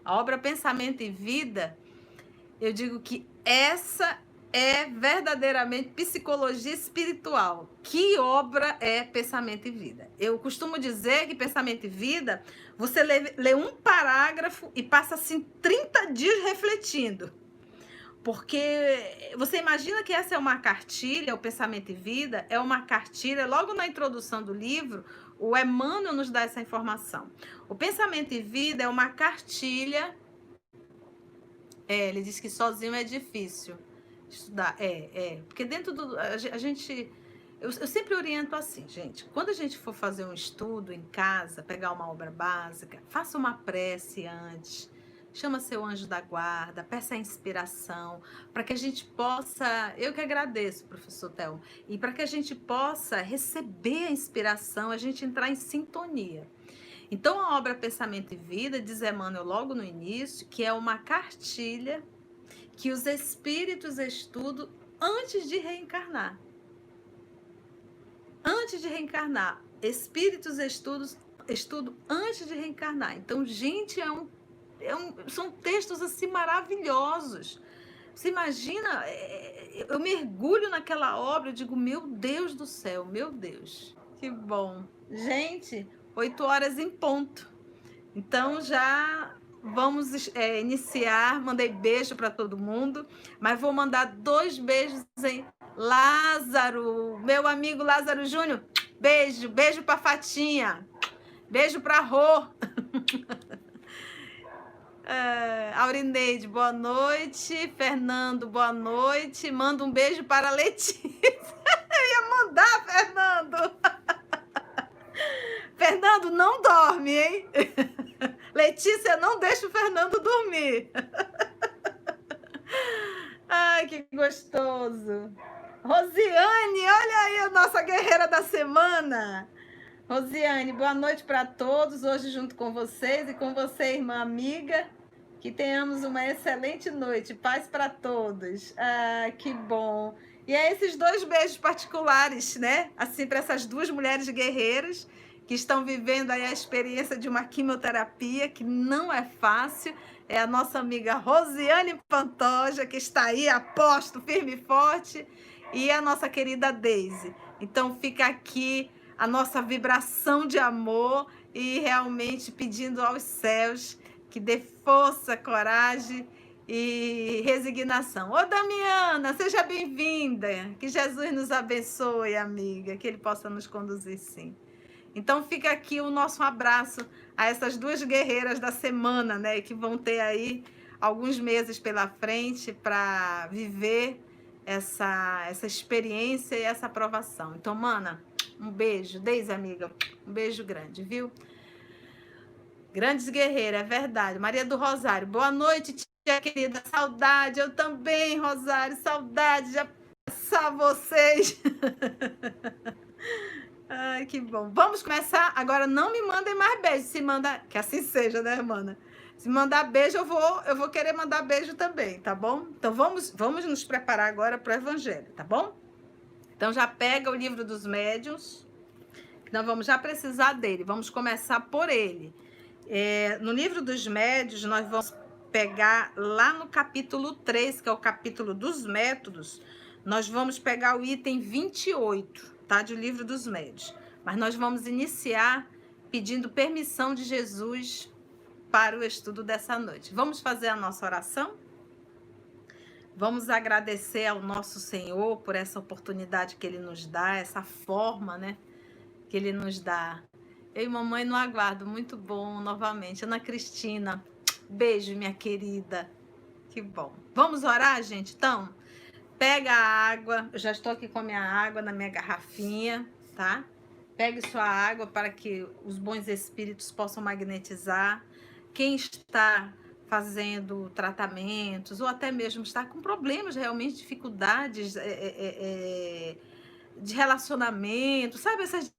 A obra Pensamento e Vida, eu digo que essa é verdadeiramente psicologia espiritual. Que obra é Pensamento e Vida? Eu costumo dizer que Pensamento e Vida, você lê um parágrafo e passa assim 30 dias refletindo. Porque você imagina que essa é uma cartilha, o Pensamento e Vida, é uma cartilha, logo na introdução do livro, o Emmanuel nos dá essa informação. O Pensamento e Vida é uma cartilha. Ele diz que sozinho é difícil estudar. Porque dentro do. A gente. Eu sempre oriento assim, gente. Quando a gente for fazer um estudo em casa, pegar uma obra básica, faça uma prece antes. Chama seu anjo da guarda, peça a inspiração, para que a gente possa. Eu que agradeço, professor Thelmo, e para que a gente possa receber a inspiração, a gente entrar em sintonia. Então, a obra Pensamento e Vida, diz Emmanuel logo no início, que é uma cartilha que os espíritos estudam antes de reencarnar. Antes de reencarnar. Espíritos estudam antes de reencarnar. Então, gente, são textos assim maravilhosos. Você imagina, eu mergulho naquela obra, eu digo, meu Deus do céu, meu Deus, que bom. Gente, 8 horas em ponto. Então já vamos iniciar. Mandei beijo para todo mundo, mas vou mandar 2 beijos em Lázaro, meu amigo Lázaro Júnior. Beijo para Fatinha, beijo para Rô. Aurineide, boa noite. Fernando, boa noite. Manda um beijo para Letícia. Eu ia mandar, Fernando. Fernando, não dorme, hein? Letícia, não deixa o Fernando dormir. Ai, que gostoso. Rosiane, olha aí a nossa guerreira da semana. Rosiane, boa noite para todos. Hoje junto com vocês e com você, irmã amiga. Que tenhamos uma excelente noite. Paz para todos. Ah, que bom. E é esses 2 beijos particulares, né? Assim, para essas 2 mulheres guerreiras que estão vivendo aí a experiência de uma quimioterapia que não é fácil. É a nossa amiga Rosiane Pantoja, que está aí a posto, firme e forte, e a nossa querida Deise. Então fica aqui a nossa vibração de amor e realmente pedindo aos céus que dê força, coragem e resignação. Ô, Damiana, seja bem-vinda. Que Jesus nos abençoe, amiga, que Ele possa nos conduzir, sim. Então fica aqui o nosso abraço a essas 2 guerreiras da semana, né? Que vão ter aí alguns meses pela frente para viver essa experiência e essa aprovação. Então, mana, um beijo. Deise, amiga, um beijo grande, viu? Grandes guerreiras, é verdade. Maria do Rosário, boa noite, tia querida. Saudade, eu também, Rosário. Saudade de passar vocês. Ai, que bom. Vamos começar? Agora não me mandem mais beijos. Se manda, que assim seja, né, irmã? Se mandar beijo, eu vou querer mandar beijo também, tá bom? Então vamos nos preparar agora para o Evangelho, tá bom? Então já pega o livro dos médiuns, que nós vamos já precisar dele. Vamos começar por ele. No livro dos médiuns, nós vamos pegar lá no capítulo 3, que é o capítulo dos métodos. Nós vamos pegar o item 28, tá? Do livro dos médios. Mas nós vamos iniciar pedindo permissão de Jesus para o estudo dessa noite. Vamos fazer a nossa oração? Vamos agradecer ao nosso Senhor por essa oportunidade que Ele nos dá, essa forma, né, que Ele nos dá. Eu e mamãe no aguardo, muito bom novamente. Ana Cristina, beijo, minha querida. Que bom. Vamos orar, gente? Então, pega a água. Eu já estou aqui com a minha água na minha garrafinha, tá? Pegue sua água para que os bons espíritos possam magnetizar. Quem está fazendo tratamentos ou até mesmo está com problemas realmente, dificuldades de relacionamento, sabe? Essas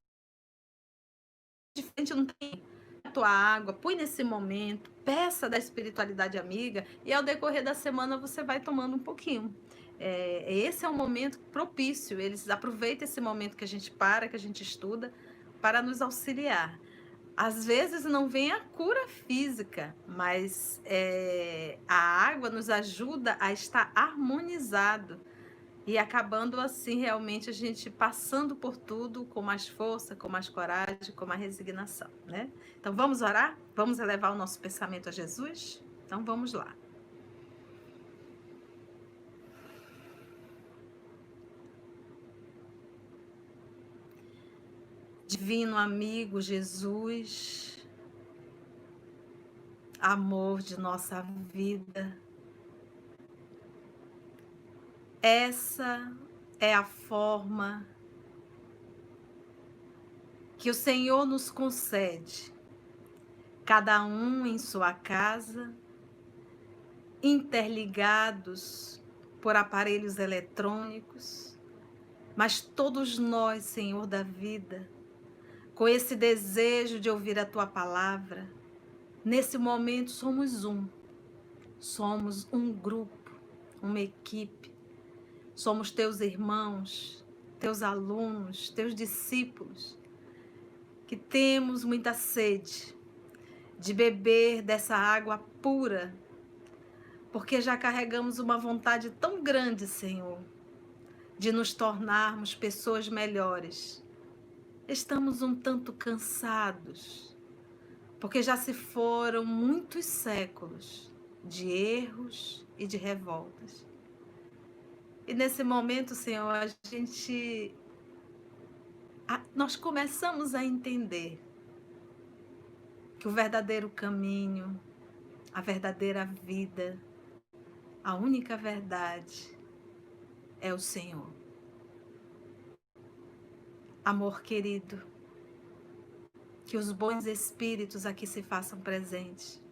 diferentes não tem a tua água, põe nesse momento, peça da espiritualidade amiga e ao decorrer da semana você vai tomando um pouquinho. Esse é um momento propício, eles aproveitam esse momento que a gente para, que a gente estuda, para nos auxiliar. Às vezes não vem a cura física, mas a água nos ajuda a estar harmonizado e acabando assim realmente a gente passando por tudo com mais força, com mais coragem, com mais resignação, né? Então vamos orar? Vamos elevar o nosso pensamento a Jesus? Então vamos lá. Divino amigo Jesus, amor de nossa vida, essa é a forma que o Senhor nos concede, cada um em sua casa, interligados por aparelhos eletrônicos, mas todos nós, Senhor da vida, com esse desejo de ouvir a Tua palavra, nesse momento somos um grupo, uma equipe, somos Teus irmãos, Teus alunos, Teus discípulos, que temos muita sede de beber dessa água pura, porque já carregamos uma vontade tão grande, Senhor, de nos tornarmos pessoas melhores. Estamos um tanto cansados, porque já se foram muitos séculos de erros e de revoltas. E nesse momento, Senhor, nós começamos a entender que o verdadeiro caminho, a verdadeira vida, a única verdade é o Senhor. Amor querido, que os bons espíritos aqui se façam presentes,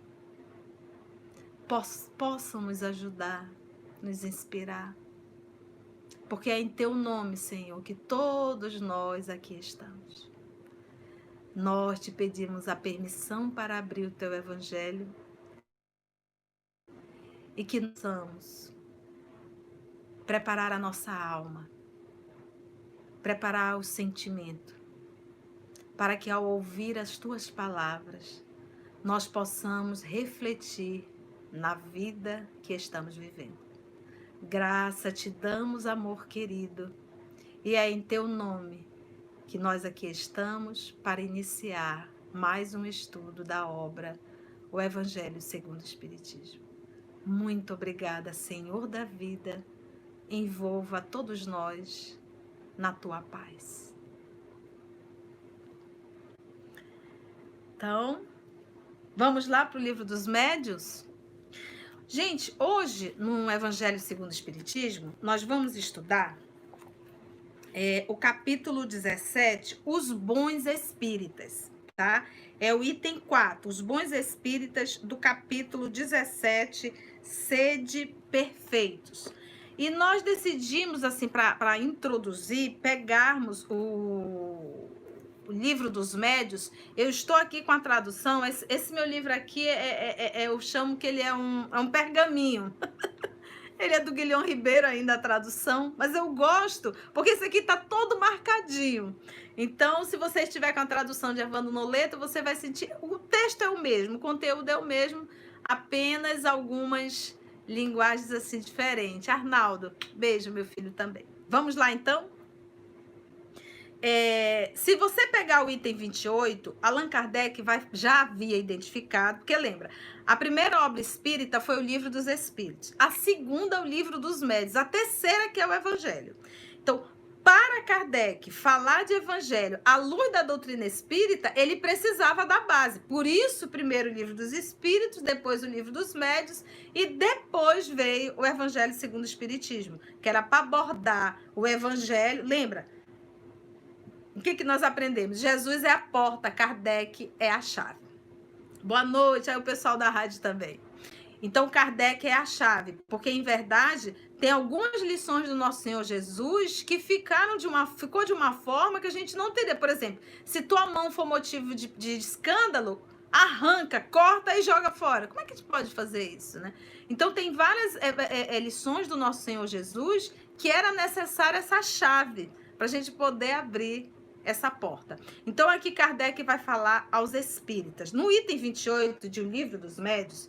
possam nos ajudar, nos inspirar, porque é em Teu nome, Senhor, que todos nós aqui estamos. Nós te pedimos a permissão para abrir o Teu Evangelho e que nós possamos preparar a nossa alma, preparar o sentimento, para que ao ouvir as Tuas palavras, nós possamos refletir na vida que estamos vivendo. Graça te damos, amor querido, e é em Teu nome que nós aqui estamos para iniciar mais um estudo da obra O Evangelho segundo o Espiritismo. Muito obrigada, Senhor da vida, envolva todos nós na Tua paz. Então, vamos lá para o livro dos médiuns? Gente, hoje, no Evangelho segundo o Espiritismo, nós vamos estudar o capítulo 17, os bons espíritas, tá? É o item 4, os bons espíritas do capítulo 17, sede perfeitos. E nós decidimos, assim, para introduzir, pegarmos o livro dos médios. Eu estou aqui com a tradução. Esse meu livro aqui, eu chamo que ele é um pergaminho. Ele é do Guilhom Ribeiro ainda, a tradução, mas eu gosto, porque esse aqui está todo marcadinho. Então, se você estiver com a tradução de Evandro Noleto, você vai sentir, o texto é o mesmo, o conteúdo é o mesmo, apenas algumas linguagens assim diferentes. Arnaldo, beijo, meu filho também. Vamos lá, então? Se você pegar o item 28, Allan Kardec já havia identificado, porque lembra, a primeira obra espírita foi o Livro dos Espíritos, a segunda é o Livro dos Médiuns, a terceira que é o Evangelho. Então, para Kardec falar de Evangelho à luz da doutrina espírita, ele precisava da base. Por isso, primeiro o Livro dos Espíritos, depois o Livro dos Médiuns e depois veio o Evangelho segundo o Espiritismo, que era para abordar o Evangelho. Lembra? O que nós aprendemos? Jesus é a porta, Kardec é a chave. Boa noite, aí o pessoal da rádio também. Então, Kardec é a chave, porque, em verdade, tem algumas lições do nosso Senhor Jesus que ficou de uma forma que a gente não entendeu. Por exemplo, se tua mão for motivo de escândalo, arranca, corta e joga fora. Como é que a gente pode fazer isso, né? Então, tem várias lições do nosso Senhor Jesus que era necessária essa chave para a gente poder abrir essa porta. Então, aqui Kardec vai falar aos espíritas. No item 28 de O Livro dos Médiuns,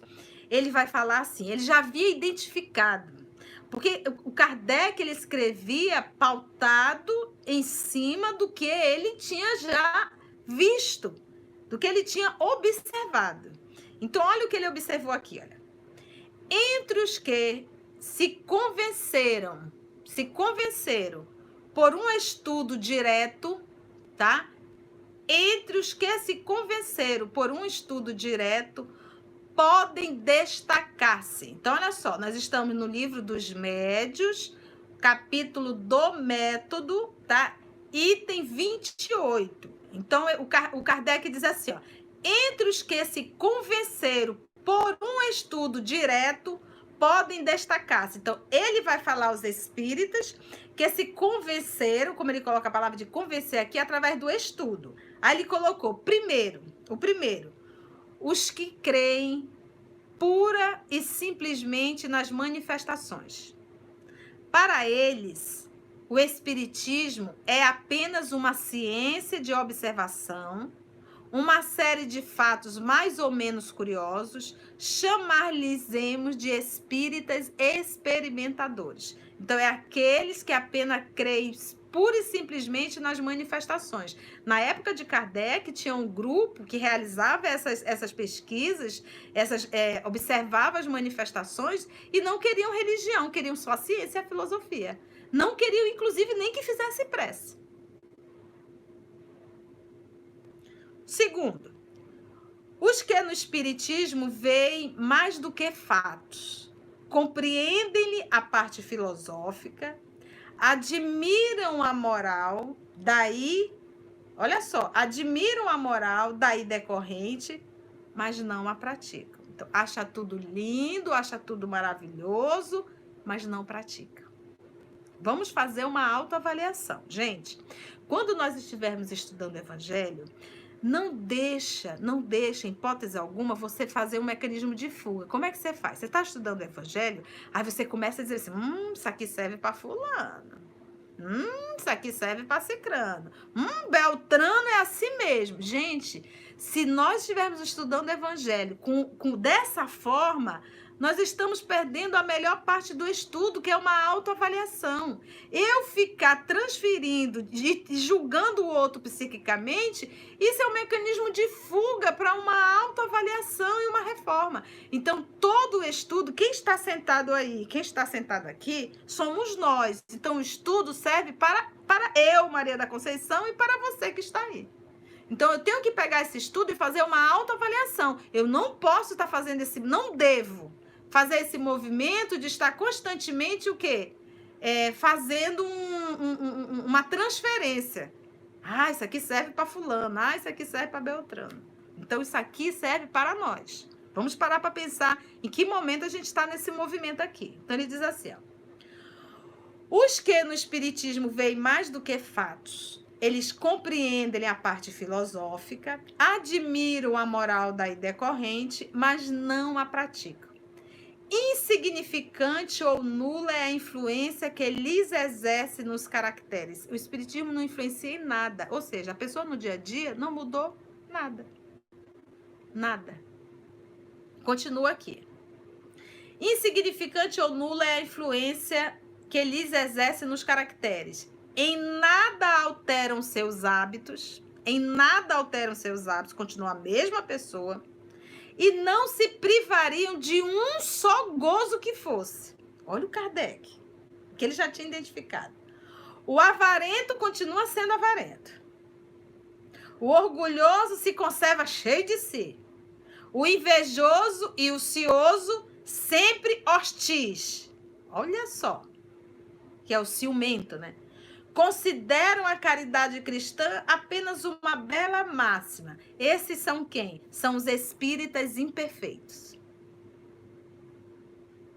ele vai falar assim, ele já havia identificado, porque o Kardec ele escrevia pautado em cima do que ele tinha já visto, do que ele tinha observado. Então, olha o que ele observou aqui, olha. Entre os que se convenceram por um estudo direto, tá? Entre os que se convenceram por um estudo direto, podem destacar-se. Então, olha só, nós estamos no Livro dos Médiuns, capítulo do método, tá? Item 28. Então, o Kardec diz assim, ó, entre os que se convenceram por um estudo direto, podem destacar-se. Então, ele vai falar aos espíritas que se convenceram, como ele coloca a palavra de convencer aqui, através do estudo. Aí ele colocou, o primeiro, os que creem pura e simplesmente nas manifestações. Para eles, o espiritismo é apenas uma ciência de observação, uma série de fatos mais ou menos curiosos, chamar-lhes-emos de espíritas experimentadores. Então, é aqueles que apenas creem pura e simplesmente nas manifestações. Na época de Kardec, tinha um grupo que realizava essas pesquisas, observava as manifestações e não queriam religião, queriam só a ciência e a filosofia. Não queriam, inclusive, nem que fizesse prece. Segundo, os que no espiritismo veem mais do que fatos, compreendem-lhe a parte filosófica, admiram a moral, daí, olha só, admiram a moral daí decorrente, mas não a praticam. Então, acha tudo lindo, acha tudo maravilhoso, mas não pratica. Vamos fazer uma autoavaliação. Gente, quando nós estivermos estudando o Evangelho, não deixa, em hipótese alguma, você fazer um mecanismo de fuga. Como é que você faz? Você está estudando o Evangelho, aí você começa a dizer assim, isso aqui serve para fulano. Isso aqui serve para cicrano. Beltrano é assim mesmo. Gente, se nós estivermos estudando o Evangelho dessa forma, nós estamos perdendo a melhor parte do estudo, que é uma autoavaliação. Eu ficar transferindo e julgando o outro psiquicamente, isso é um mecanismo de fuga para uma autoavaliação e uma reforma. Então, todo o estudo, quem está sentado aí, quem está sentado aqui, somos nós. Então, o estudo serve para eu, Maria da Conceição, e para você que está aí. Então, eu tenho que pegar esse estudo e fazer uma autoavaliação. Eu não posso estar fazendo não devo fazer esse movimento de estar constantemente o quê? Fazendo uma transferência. Isso aqui serve para fulano. Isso aqui serve para Beltrano. Então, isso aqui serve para nós. Vamos parar para pensar em que momento a gente está nesse movimento aqui. Então, ele diz assim, ó, os que no espiritismo veem mais do que fatos, eles compreendem a parte filosófica, admiram a moral daí decorrente, mas não a praticam. Insignificante ou nula é a influência que lhes exerce nos caracteres. O espiritismo não influencia em nada. Ou seja, a pessoa no dia a dia não mudou nada. Nada. Continua aqui. Insignificante ou nula é a influência que lhes exerce nos caracteres. Em nada alteram seus hábitos, continua a mesma pessoa, e não se privariam de um só gozo que fosse. Olha o Kardec, que ele já tinha identificado. O avarento continua sendo avarento. O orgulhoso se conserva cheio de si. O invejoso e o cioso sempre hostis. Olha só, que é o ciumento, né? Consideram a caridade cristã apenas uma bela máxima. Esses são quem? São os espíritas imperfeitos.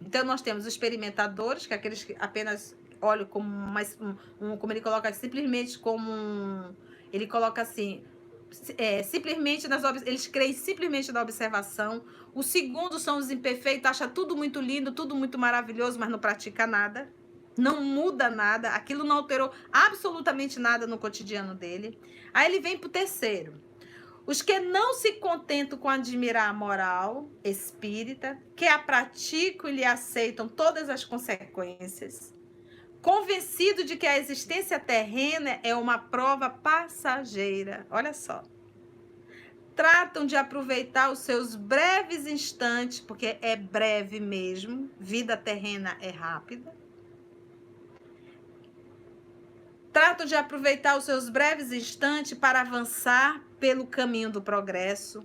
Então, nós temos os experimentadores, que é aqueles que apenas olham como como ele coloca, simplesmente como ele coloca assim, simplesmente eles creem simplesmente na observação. O segundo são os imperfeitos, acha tudo muito lindo, tudo muito maravilhoso, mas não pratica nada. Não muda nada, aquilo não alterou absolutamente nada no cotidiano dele. Aí ele vem para o terceiro. Os que não se contentam com admirar a moral espírita, que a praticam e lhe aceitam todas as consequências, convencido de que a existência terrena é uma prova passageira. Olha só. Tratam de aproveitar os seus breves instantes, porque é breve mesmo, vida terrena é rápida. Tratam de aproveitar os seus breves instantes para avançar pelo caminho do progresso,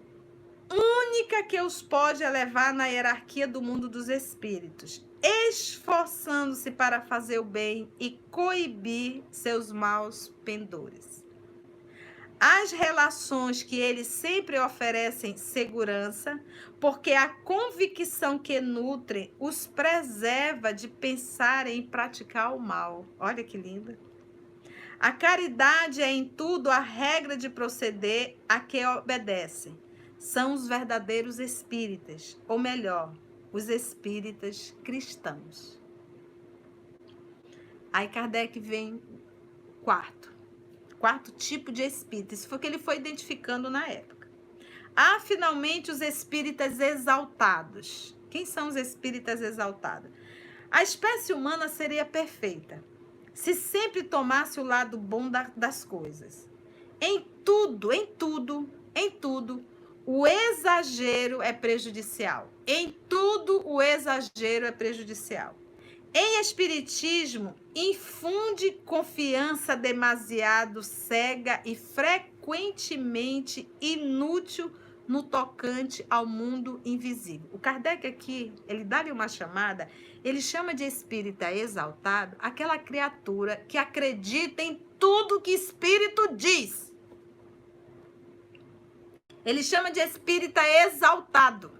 única que os pode elevar na hierarquia do mundo dos espíritos, esforçando-se para fazer o bem e coibir seus maus pendores. As relações que eles sempre oferecem segurança, porque a convicção que nutrem os preserva de pensar em praticar o mal. Olha que linda. A caridade é em tudo a regra de proceder a que obedecem. São os verdadeiros espíritas, ou melhor, os espíritas cristãos. Aí Kardec vem quarto tipo de espírita. Isso foi o que ele foi identificando na época. Há finalmente os espíritas exaltados. Quem são os espíritas exaltados? A espécie humana seria perfeita se sempre tomasse o lado bom das coisas. Em tudo, o exagero é prejudicial. Em tudo, o exagero é prejudicial. Em espiritismo, infunde confiança demasiado cega e frequentemente inútil no tocante ao mundo invisível. O Kardec aqui, ele dá-lhe uma chamada, ele chama de espírita exaltado aquela criatura que acredita em tudo que espírito diz. Ele chama de espírita exaltado.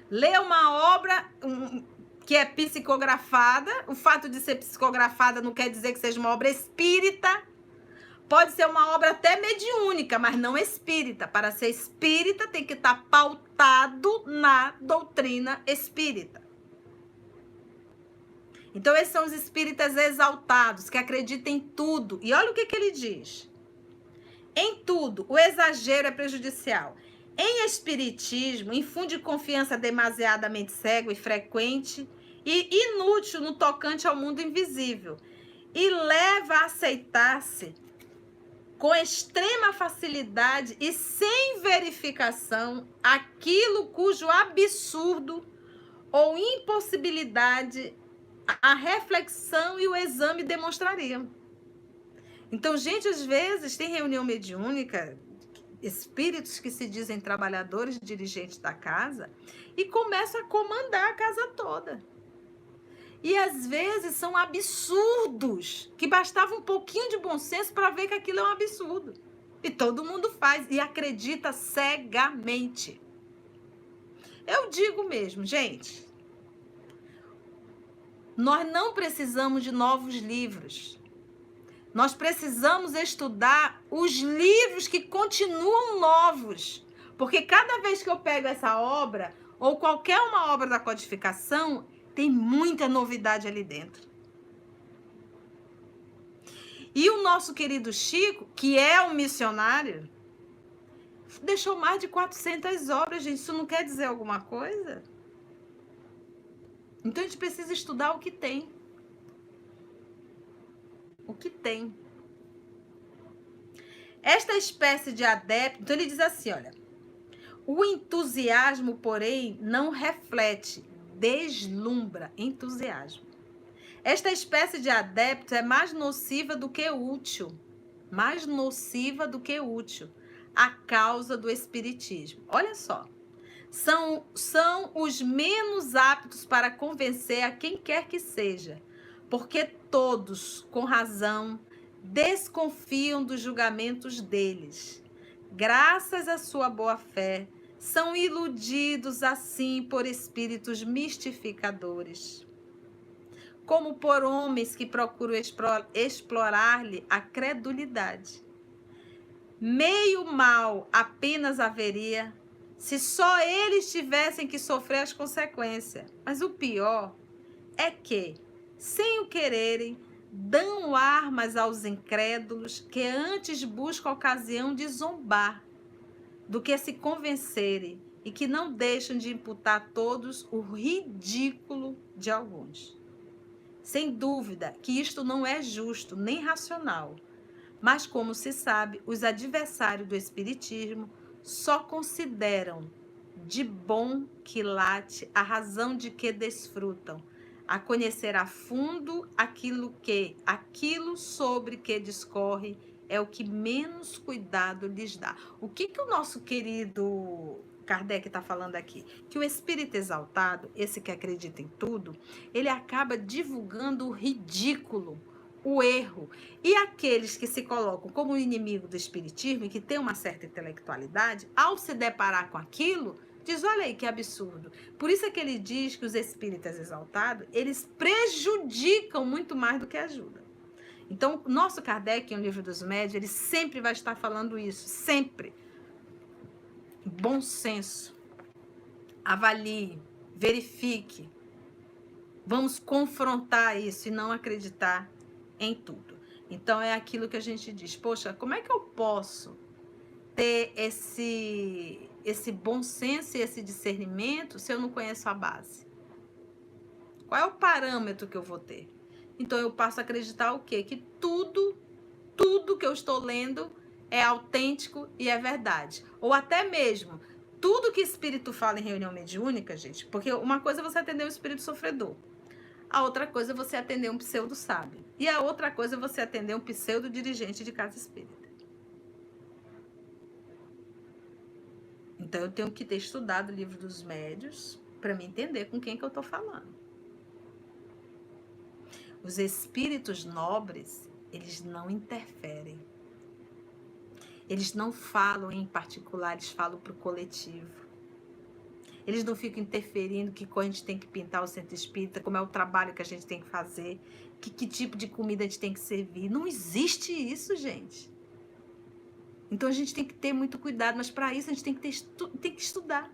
Lê uma obra que é psicografada, o fato de ser psicografada não quer dizer que seja uma obra espírita. Pode ser uma obra até mediúnica, mas não espírita. Para ser espírita, tem que estar pautado na doutrina espírita. Então, esses são os espíritas exaltados, que acreditam em tudo. E olha o que ele diz. Em tudo, o exagero é prejudicial. Em espiritismo, infunde confiança demasiadamente cego e frequente e inútil no tocante ao mundo invisível. E leva a aceitar-se com extrema facilidade e sem verificação aquilo cujo absurdo ou impossibilidade a reflexão e o exame demonstrariam. Então, gente, às vezes tem reunião mediúnica, espíritos que se dizem trabalhadores, dirigentes da casa, e começam a comandar a casa toda. E às vezes são absurdos, que bastava um pouquinho de bom senso para ver que aquilo é um absurdo. E todo mundo faz e acredita cegamente. Eu digo mesmo, gente, nós não precisamos de novos livros. Nós precisamos estudar os livros que continuam novos. Porque cada vez que eu pego essa obra, ou qualquer uma obra da codificação, tem muita novidade ali dentro. E o nosso querido Chico, que é um missionário, deixou mais de 400 obras, gente. Isso não quer dizer alguma coisa? Então a gente precisa estudar o que tem. O que tem. Esta espécie de adepto, então ele diz assim, olha, o entusiasmo, porém, não reflete, deslumbra entusiasmo. Esta espécie de adepto é mais nociva do que útil, mais nociva do que útil, a causa do espiritismo. Olha só, são os menos aptos para convencer a quem quer que seja, porque todos, com razão, desconfiam dos julgamentos deles. Graças à sua boa-fé, são iludidos assim por espíritos mistificadores, como por homens que procuram explorar-lhe a credulidade. Meio mal apenas haveria se só eles tivessem que sofrer as consequências. Mas o pior é que, sem o quererem, dão armas aos incrédulos que antes buscam ocasião de zombar do que se convencerem e que não deixam de imputar a todos o ridículo de alguns. Sem dúvida que isto não é justo nem racional, mas, como se sabe, os adversários do espiritismo só consideram de bom quilate a razão de que desfrutam, a conhecer a fundo aquilo sobre que discorre é o que menos cuidado lhes dá. O que o nosso querido Kardec está falando aqui? Que o espírito exaltado, esse que acredita em tudo, ele acaba divulgando o ridículo, o erro. E aqueles que se colocam como inimigo do espiritismo e que têm uma certa intelectualidade, ao se deparar com aquilo, diz, olha aí que absurdo. Por isso é que ele diz que os espíritas exaltados, eles prejudicam muito mais do que ajudam. Então, nosso Kardec, em O Livro dos Médiuns, ele sempre vai estar falando isso, sempre. Bom senso. Avalie, verifique. Vamos confrontar isso e não acreditar em tudo. Então, é aquilo que a gente diz, poxa, como é que eu posso ter esse bom senso e esse discernimento se eu não conheço a base? Qual é o parâmetro que eu vou ter? Então, eu passo a acreditar o quê? Que tudo que eu estou lendo é autêntico e é verdade. Ou até mesmo, tudo que espírito fala em reunião mediúnica, gente, porque uma coisa é você atender um espírito sofredor, a outra coisa é você atender um pseudo sábio, e a outra coisa é você atender um pseudo dirigente de casa espírita. Então, eu tenho que ter estudado o Livro dos Médiuns para me entender com quem que eu estou falando. Os espíritos nobres, eles não interferem. Eles não falam em particular, eles falam para o coletivo. Eles não ficam interferindo que a gente tem que pintar o centro espírita, como é o trabalho que a gente tem que fazer, que tipo de comida a gente tem que servir. Não existe isso, gente. Então, a gente tem que ter muito cuidado, mas para isso a gente tem que estudar.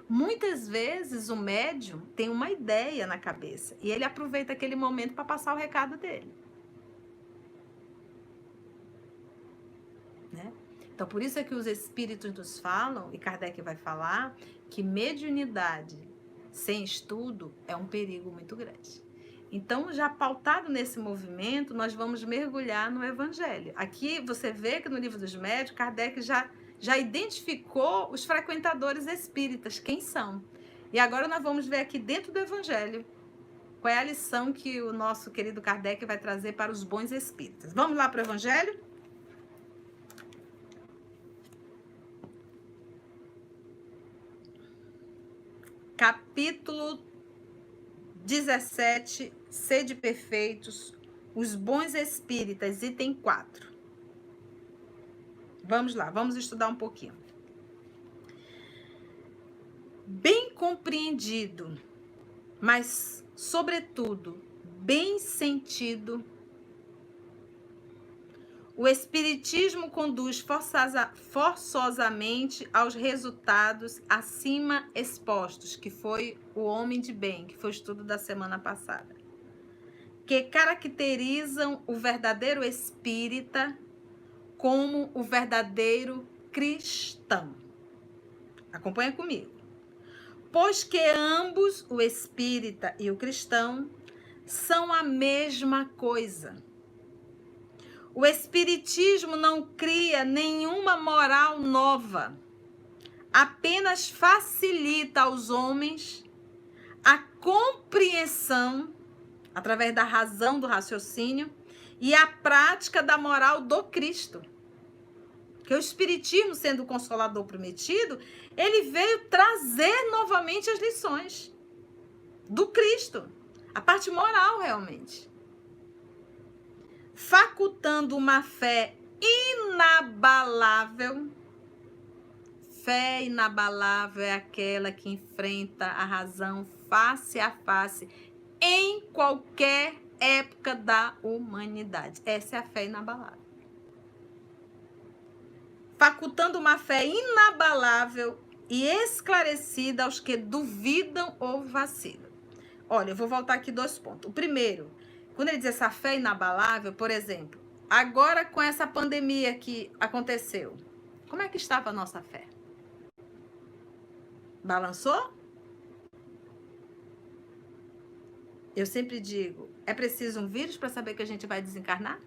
Muitas vezes o médium tem uma ideia na cabeça e ele aproveita aquele momento para passar o recado dele. Né? Então, por isso é que os espíritos nos falam, e Kardec vai falar, que mediunidade sem estudo é um perigo muito grande. Então, já pautado nesse movimento, nós vamos mergulhar no Evangelho. Aqui você vê que no Livro dos Médiuns, Kardec já identificou os frequentadores espíritas, quem são. E agora nós vamos ver aqui dentro do Evangelho qual é a lição que o nosso querido Kardec vai trazer para os bons espíritas. Vamos lá para o Evangelho? Capítulo 17, Sede Perfeitos, os bons espíritas, item 4. Vamos lá, vamos estudar um pouquinho. Bem compreendido, mas, sobretudo, bem sentido, o espiritismo conduz forçosamente aos resultados acima expostos, que foi o homem de bem, que foi o estudo da semana passada, que caracterizam o verdadeiro espírita como o verdadeiro cristão. Acompanha comigo. Pois que ambos, o espírita e o cristão, são a mesma coisa. O espiritismo não cria nenhuma moral nova, apenas facilita aos homens a compreensão, através da razão do raciocínio, e a prática da moral do Cristo. Porque o Espiritismo, sendo o Consolador prometido, ele veio trazer novamente as lições do Cristo, a parte moral realmente, facultando uma fé inabalável. Fé inabalável é aquela que enfrenta a razão face a face em qualquer época da humanidade. Essa é a fé inabalável. Facultando uma fé inabalável e esclarecida aos que duvidam ou vacilam. Olha, eu vou voltar aqui 2 pontos. O primeiro, quando ele diz essa fé inabalável, por exemplo, agora com essa pandemia que aconteceu, como é que estava a nossa fé? Balançou? Eu sempre digo, é preciso um vírus para saber que a gente vai desencarnar?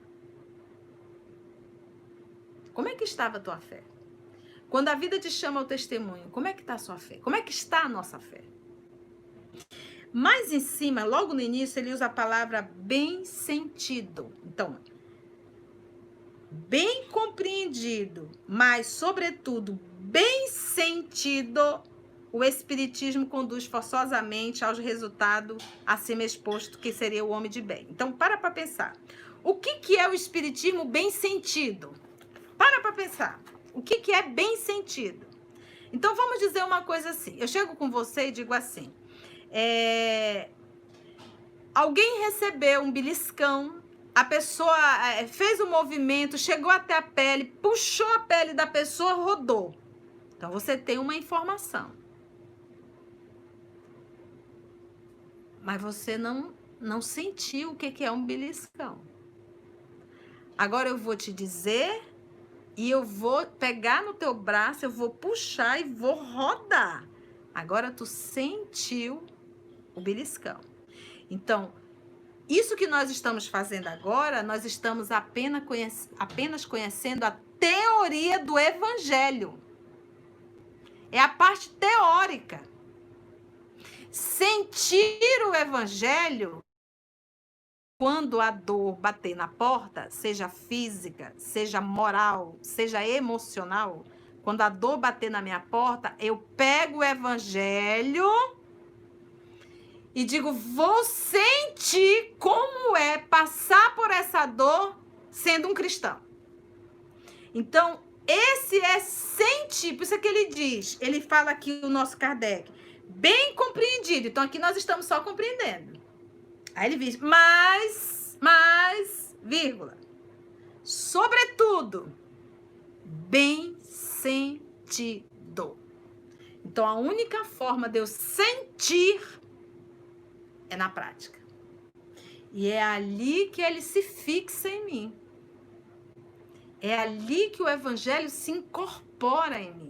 Como é que estava a tua fé? Quando a vida te chama ao testemunho, como é que está a sua fé? Como é que está a nossa fé? Mais em cima, logo no início, ele usa a palavra bem sentido. Então, bem compreendido, mas, sobretudo, bem sentido, o Espiritismo conduz forçosamente ao resultado acima exposto, que seria o homem de bem. Então, para pensar. O que é o Espiritismo bem sentido? Para pensar. O que é bem sentido? Então, vamos dizer uma coisa assim. Eu chego com você e digo assim. Alguém recebeu um beliscão, a pessoa fez um movimento, chegou até a pele, puxou a pele da pessoa, rodou. Então, você tem uma informação. Mas você não sentiu o que é um beliscão. Agora eu vou te dizer e eu vou pegar no teu braço, eu vou puxar e vou rodar. Agora tu sentiu o beliscão. Então, isso que nós estamos fazendo agora, nós estamos apenas conhecendo a teoria do Evangelho. É a parte teórica. Sentir o Evangelho, quando a dor bater na porta, seja física, seja moral, seja emocional, quando a dor bater na minha porta, eu pego o Evangelho e digo, vou sentir como é passar por essa dor sendo um cristão. Então, esse é sentir, por isso é que ele diz, ele fala aqui o nosso Kardec, bem compreendido. Então, aqui nós estamos só compreendendo. Aí ele diz, mas, vírgula, sobretudo, bem sentido. Então, a única forma de eu sentir é na prática. E é ali que ele se fixa em mim. É ali que o Evangelho se incorpora em mim.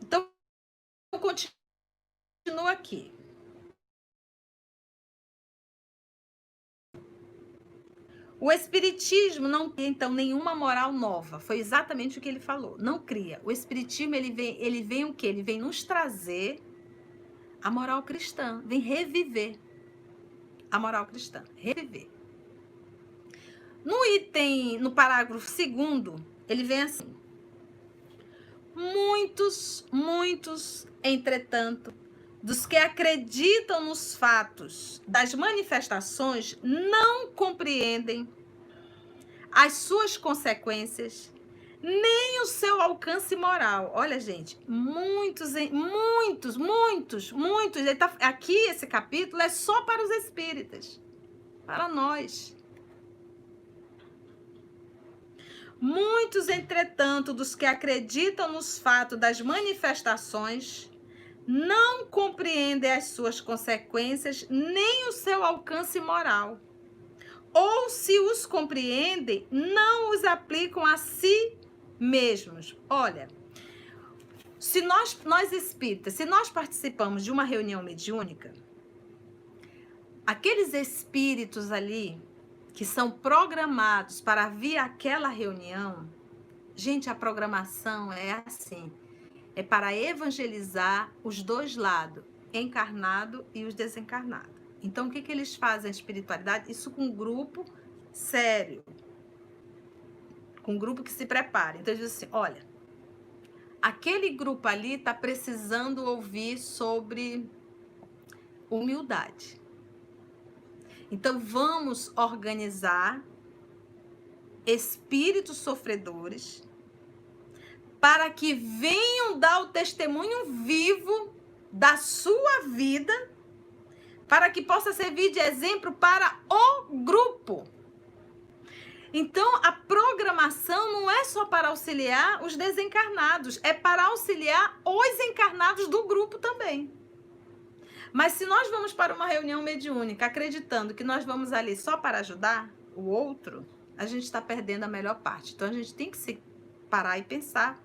Então, eu continuo aqui. O Espiritismo não cria, então, nenhuma moral nova. Foi exatamente o que ele falou. Não cria. O Espiritismo, ele vem o quê? Ele vem nos trazer a moral cristã. Vem reviver a moral cristã. Reviver. No parágrafo 2º, ele vem assim. Muitos, entretanto, dos que acreditam nos fatos das manifestações não compreendem as suas consequências, nem o seu alcance moral. Olha, gente, muitos, aqui esse capítulo é só para os espíritas, para nós. Muitos, entretanto, dos que acreditam nos fatos das manifestações, não compreendem as suas consequências nem o seu alcance moral. Ou, se os compreendem, não os aplicam a si mesmos. Olha, se nós espíritas, se nós participamos de uma reunião mediúnica, aqueles espíritos ali que são programados para vir àquela reunião, gente, a programação é assim, é para evangelizar os dois lados, encarnado e os desencarnados. Então, o que eles fazem, a espiritualidade? Isso com um grupo sério, com um grupo que se prepara. Então, eles dizem assim, olha, aquele grupo ali está precisando ouvir sobre humildade. Então, vamos organizar espíritos sofredores para que venham dar o testemunho vivo da sua vida, para que possa servir de exemplo para o grupo. Então, a programação não é só para auxiliar os desencarnados, é para auxiliar os encarnados do grupo também. Mas se nós vamos para uma reunião mediúnica acreditando que nós vamos ali só para ajudar o outro, a gente está perdendo a melhor parte. Então, a gente tem que se parar e pensar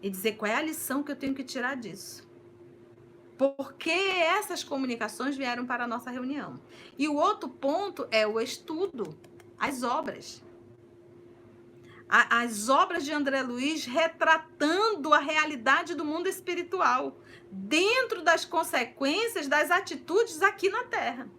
e dizer qual é a lição que eu tenho que tirar disso. Por que essas comunicações vieram para a nossa reunião? E o outro ponto é o estudo, as obras. As obras de André Luiz retratando a realidade do mundo espiritual, dentro das consequências das atitudes aqui na Terra.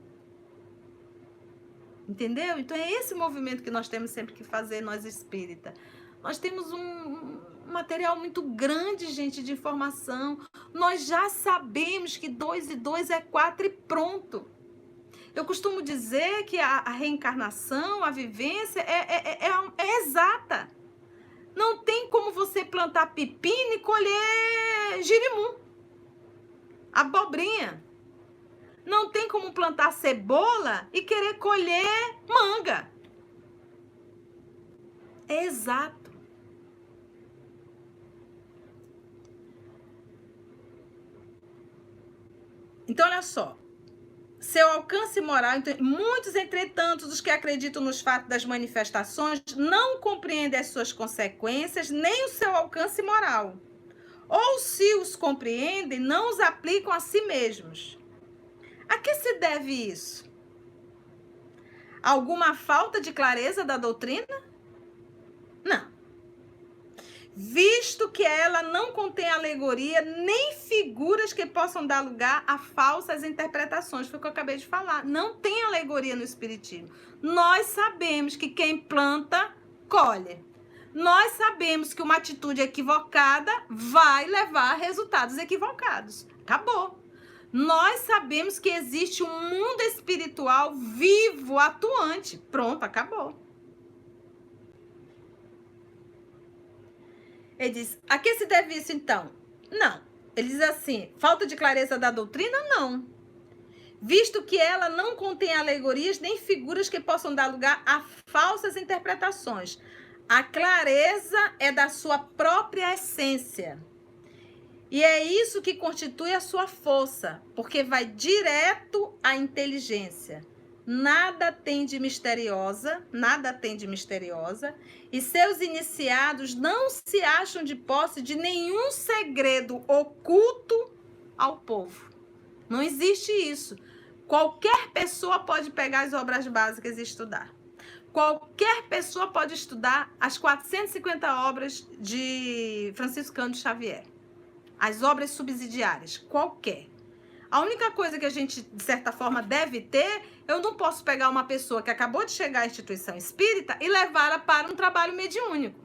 Entendeu? Então é esse movimento que nós temos sempre que fazer, nós espíritas. Nós temos um material muito grande, gente, de informação. Nós já sabemos que 2 e 2 é 4 e pronto. Eu costumo dizer que a reencarnação, a vivência é exata. Não tem como você plantar pepino e colher girimum, abobrinha. Não tem como plantar cebola e querer colher manga. É exato. Então, olha só. Seu alcance moral, muitos, entretanto, dos que acreditam nos fatos das manifestações, não compreendem as suas consequências, nem o seu alcance moral. Ou, se os compreendem, não os aplicam a si mesmos. A que se deve isso? Alguma falta de clareza da doutrina? Não. Visto que ela não contém alegoria nem figuras que possam dar lugar a falsas interpretações. Foi o que eu acabei de falar. Não tem alegoria no Espiritismo. Nós sabemos que quem planta, colhe. Nós sabemos que uma atitude equivocada vai levar a resultados equivocados. Acabou. Nós sabemos que existe um mundo espiritual vivo, atuante. Pronto, acabou. Ele diz, a que se deve isso então? Não. Ele diz assim, falta de clareza da doutrina? Não. Visto que ela não contém alegorias nem figuras que possam dar lugar a falsas interpretações. A clareza é da sua própria essência. E é isso que constitui a sua força, porque vai direto à inteligência. Nada tem de misteriosa, e seus iniciados não se acham de posse de nenhum segredo oculto ao povo. Não existe isso. Qualquer pessoa pode pegar as obras básicas e estudar. Qualquer pessoa pode estudar as 450 obras de Francisco Cândido Xavier. As obras subsidiárias, qualquer. A única coisa que a gente, de certa forma, deve ter, eu não posso pegar uma pessoa que acabou de chegar à instituição espírita e levá-la para um trabalho mediúnico.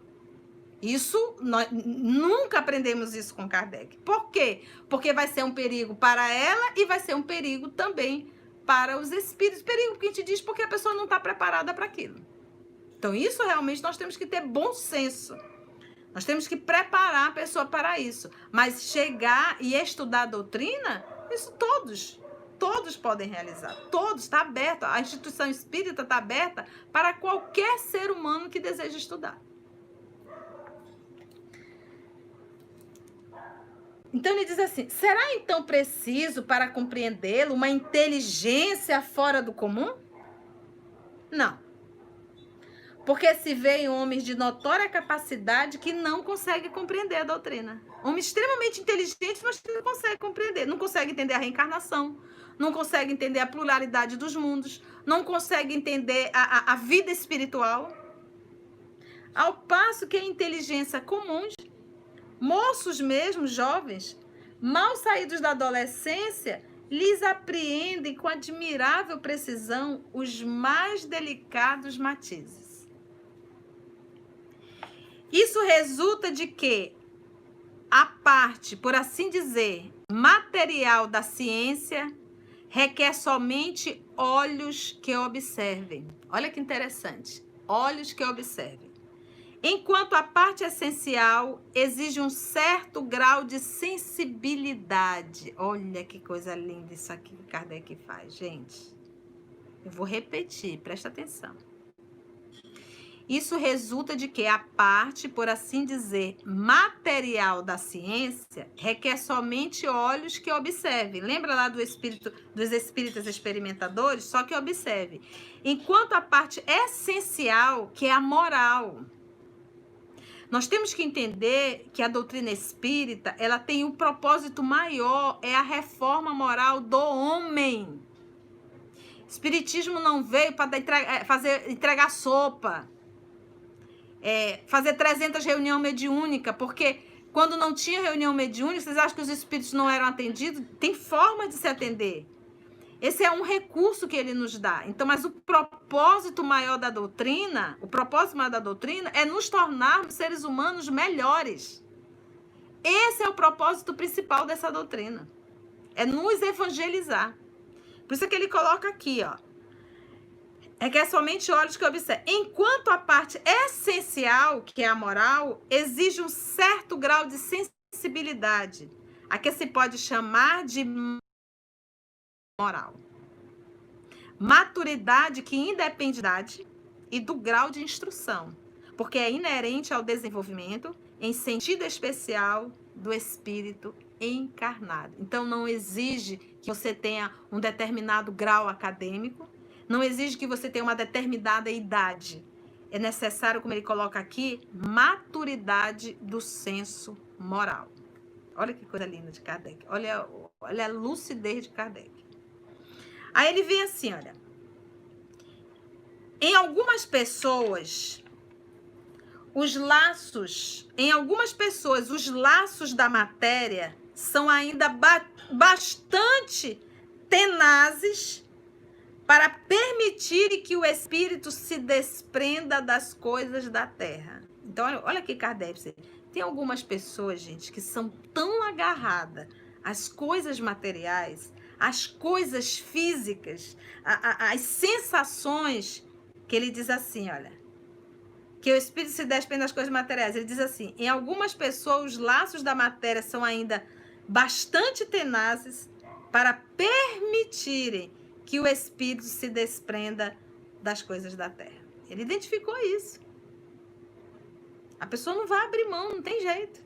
Isso, nós nunca aprendemos isso com Kardec. Por quê? Porque vai ser um perigo para ela e vai ser um perigo também para os espíritos. Perigo que a gente diz porque a pessoa não está preparada para aquilo. Então, isso realmente nós temos que ter bom senso. Nós temos que preparar a pessoa para isso. Mas chegar e estudar a doutrina, isso todos podem realizar. Todos, está aberto. A instituição espírita está aberta para qualquer ser humano que deseja estudar. Então ele diz assim: será então preciso para compreendê-lo uma inteligência fora do comum? Não. Porque se vê homens de notória capacidade que não conseguem compreender a doutrina. Homens extremamente inteligentes, mas que não conseguem compreender. Não conseguem entender a reencarnação, não conseguem entender a pluralidade dos mundos, não conseguem entender a vida espiritual. Ao passo que a inteligência comum, moços mesmo, jovens, mal saídos da adolescência, lhes apreendem com admirável precisão os mais delicados matizes. Isso resulta de que a parte, por assim dizer, material da ciência requer somente olhos que observem. Olha que interessante. Olhos que observem. Enquanto a parte essencial exige um certo grau de sensibilidade. Olha que coisa linda isso aqui que Kardec faz, gente. Eu vou repetir, presta atenção. Isso resulta de que a parte, por assim dizer, material da ciência requer somente olhos que observem. Lembra lá dos espíritas experimentadores? Só que observe. Enquanto a parte essencial, que é a moral. Nós temos que entender que a doutrina espírita, ela tem um propósito maior, é a reforma moral do homem. Espiritismo não veio para entregar sopa. Fazer 300 reuniões mediúnicas, porque quando não tinha reunião mediúnica, vocês acham que os espíritos não eram atendidos? Tem forma de se atender. Esse é um recurso que ele nos dá. Então, mas o propósito maior da doutrina, é nos tornarmos seres humanos melhores. Esse é o propósito principal dessa doutrina. É nos evangelizar. Por isso que ele coloca aqui, ó. Requer somente olhos que observem. Enquanto a parte essencial, que é a moral, exige um certo grau de sensibilidade, a que se pode chamar de moral. Maturidade que independe da idade e do grau de instrução, porque é inerente ao desenvolvimento, em sentido especial, do espírito encarnado. Então, não exige que você tenha um determinado grau acadêmico, não exige que você tenha uma determinada idade. É necessário, como ele coloca aqui, maturidade do senso moral. Olha que coisa linda de Kardec. Olha a lucidez de Kardec. Aí ele vem assim, olha. Em algumas pessoas, os laços da matéria são ainda bastante tenazes para permitir que o espírito se desprenda das coisas da terra. Então, olha aqui, Kardec. Tem algumas pessoas, gente, que são tão agarradas às coisas materiais, às coisas físicas, às sensações, que ele diz assim, olha, que o espírito se desprende das coisas materiais. Ele diz assim, em algumas pessoas, os laços da matéria são ainda bastante tenazes para permitirem que o espírito se desprenda das coisas da terra. Ele identificou isso. A pessoa não vai abrir mão, não tem jeito.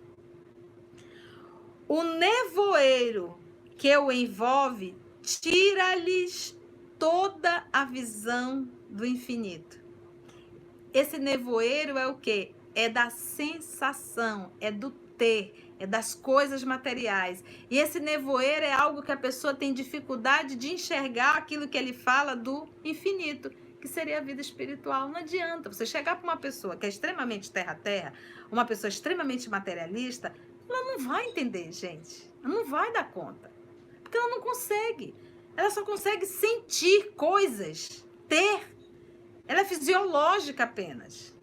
O nevoeiro que o envolve tira-lhes toda a visão do infinito. Esse nevoeiro é o quê? É da sensação, é do ter, é das coisas materiais. E esse nevoeiro é algo que a pessoa tem dificuldade de enxergar aquilo que ele fala do infinito, que seria a vida espiritual. Não adianta você chegar para uma pessoa que é extremamente terra-terra, uma pessoa extremamente materialista, ela não vai entender, gente. Ela não vai dar conta. Porque ela não consegue. Ela só consegue sentir coisas, ter. Ela é fisiológica apenas.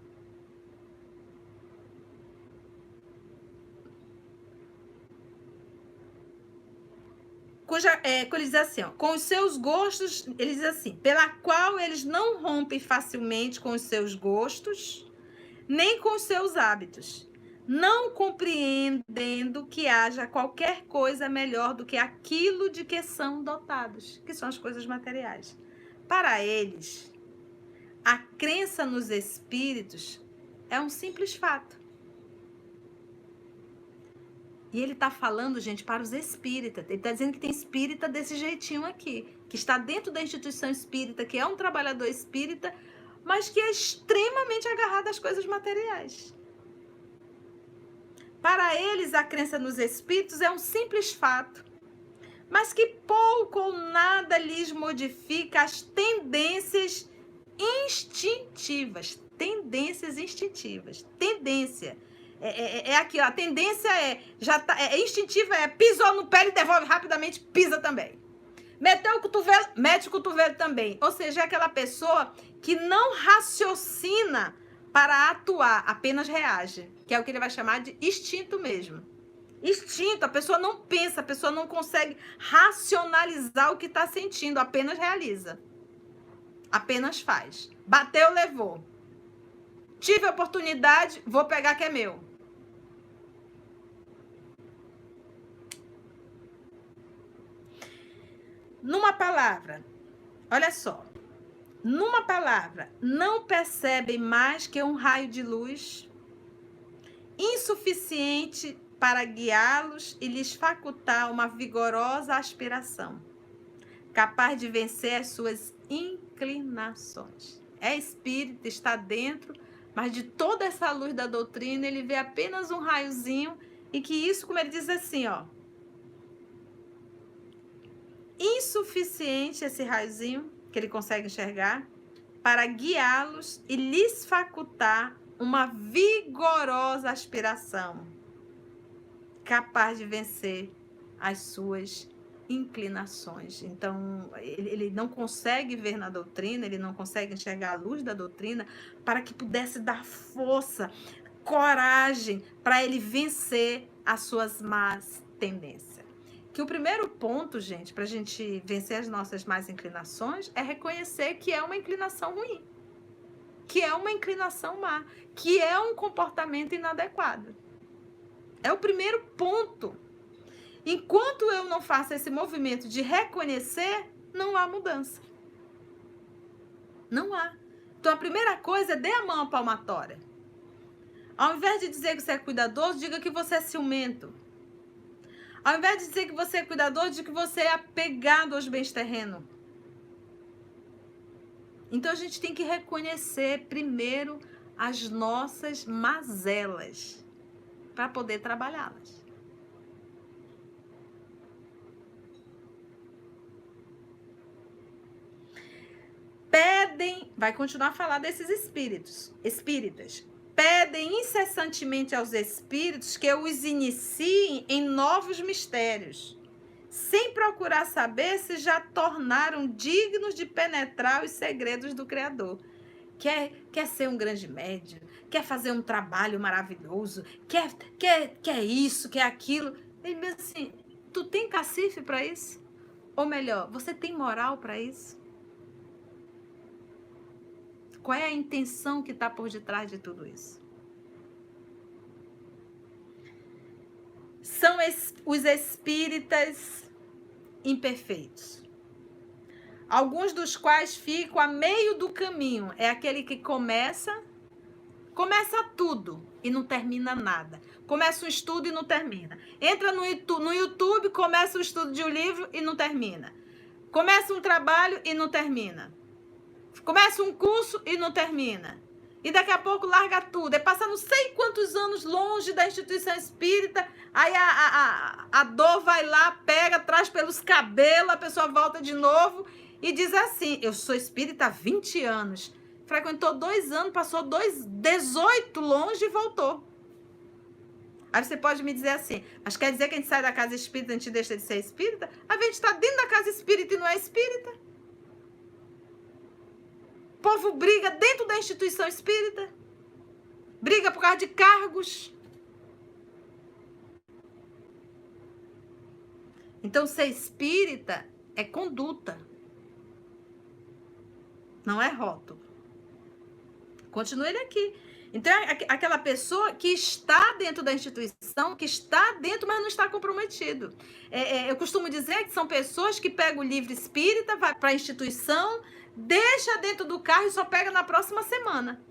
Ele diz assim, ó, com os seus gostos, ele diz assim, pela qual eles não rompem facilmente com os seus gostos, nem com os seus hábitos, não compreendendo que haja qualquer coisa melhor do que aquilo de que são dotados, que são as coisas materiais. Para eles, a crença nos espíritos é um simples fato. E ele está falando, gente, para os espíritas. Ele está dizendo que tem espírita desse jeitinho aqui, que está dentro da instituição espírita, que é um trabalhador espírita, mas que é extremamente agarrado às coisas materiais. Para eles, a crença nos espíritos é um simples fato, mas que pouco ou nada lhes modifica as tendências instintivas. Tendências instintivas. Tendência. É aqui, ó, a tendência é instintiva, pisou no pé e devolve rapidamente, pisa também. Meteu o cotovelo, mete o cotovelo também. Ou seja, é aquela pessoa que não raciocina para atuar, apenas reage, que é o que ele vai chamar de instinto mesmo. Instinto, a pessoa não pensa, a pessoa não consegue racionalizar o que está sentindo, apenas realiza. Apenas faz. Bateu, levou. Tive a oportunidade, vou pegar que é meu. Numa palavra, olha só. Numa palavra, não percebem mais que um raio de luz insuficiente para guiá-los e lhes facultar uma vigorosa aspiração, capaz de vencer as suas inclinações. É espírito, está dentro, mas de toda essa luz da doutrina, ele vê apenas um raiozinho, e que isso, como ele diz assim, ó, insuficiente esse raiozinho, que ele consegue enxergar, para guiá-los e lhes facultar uma vigorosa aspiração, capaz de vencer as suas inclinações. Então, ele não consegue ver na doutrina, ele não consegue enxergar a luz da doutrina para que pudesse dar força, coragem para ele vencer as suas más tendências. Que o primeiro ponto, gente, para a gente vencer as nossas más inclinações é reconhecer que é uma inclinação ruim, que é uma inclinação má, que é um comportamento inadequado. É o primeiro ponto. Enquanto eu não faço esse movimento de reconhecer, não há mudança. Não há. Então, a primeira coisa é dê a mão à palmatória. Ao invés de dizer que você é cuidadoso, diga que você é ciumento. Ao invés de dizer que você é cuidadoso, diga que você é apegado aos bens terrenos. Então, a gente tem que reconhecer primeiro as nossas mazelas para poder trabalhá-las. Pedem, vai continuar a falar desses espíritas. Pedem incessantemente aos espíritos que os iniciem em novos mistérios, sem procurar saber se já tornaram dignos de penetrar os segredos do Criador. Quer ser um grande médium, quer fazer um trabalho maravilhoso, quer isso, quer aquilo. Ele diz assim, tu tem cacife para isso? Ou melhor, você tem moral para isso? Qual é a intenção que está por detrás de tudo isso? São os espíritas imperfeitos. Alguns dos quais ficam a meio do caminho. É aquele que começa tudo e não termina nada. Começa um estudo e não termina. Entra no YouTube, começa o estudo de um livro e não termina. Começa um trabalho e não termina. Começa um curso e não termina. E daqui a pouco larga tudo. É passar não sei quantos anos longe da instituição espírita. Aí a dor vai lá, pega, traz pelos cabelos, a pessoa volta de novo e diz assim, eu sou espírita há 20 anos. Frequentou 2 anos, passou 18 longe e voltou. Aí você pode me dizer assim, mas quer dizer que a gente sai da casa espírita e a gente deixa de ser espírita? A gente está dentro da casa espírita e não é espírita? O povo briga dentro da instituição espírita, briga por causa de cargos. Então, ser espírita é conduta, não é rótulo. Continua ele aqui. Então, é aquela pessoa que está dentro da instituição, que está dentro, mas não está comprometido. Eu costumo dizer que são pessoas que pegam o livro espírita, vai para a instituição, deixa dentro do carro e só pega na próxima semana.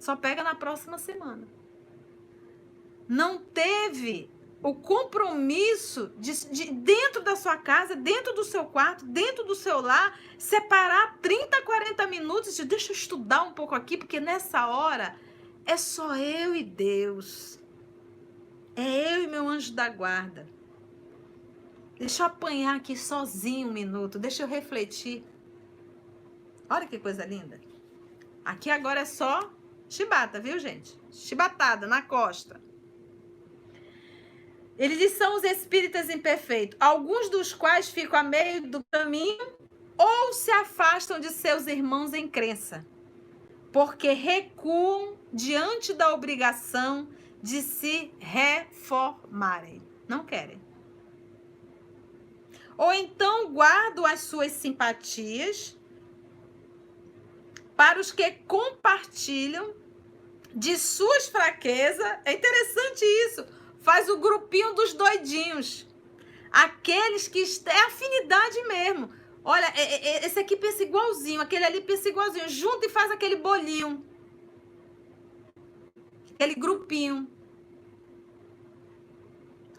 Só pega na próxima semana. não teve o compromisso de dentro da sua casa, dentro do seu quarto, dentro do seu lar, separar 30, 40 minutos de deixa eu estudar um pouco aqui, porque nessa hora é só eu e Deus. É eu e meu anjo da guarda. Deixa eu apanhar aqui sozinho um minuto, deixa eu refletir. Olha que coisa linda. Aqui agora é só chibata, viu, gente? Chibatada na costa. Ele diz, são os espíritas imperfeitos, alguns dos quais ficam a meio do caminho ou se afastam de seus irmãos em crença, porque recuam diante da obrigação de se reformarem. Não querem. Ou então guardam as suas simpatias para os que compartilham de suas fraquezas. É interessante isso. Faz o grupinho dos doidinhos. Aqueles que é afinidade mesmo. Olha, esse aqui pensa igualzinho, aquele ali pensa igualzinho. Junta e faz aquele bolinho. Aquele grupinho.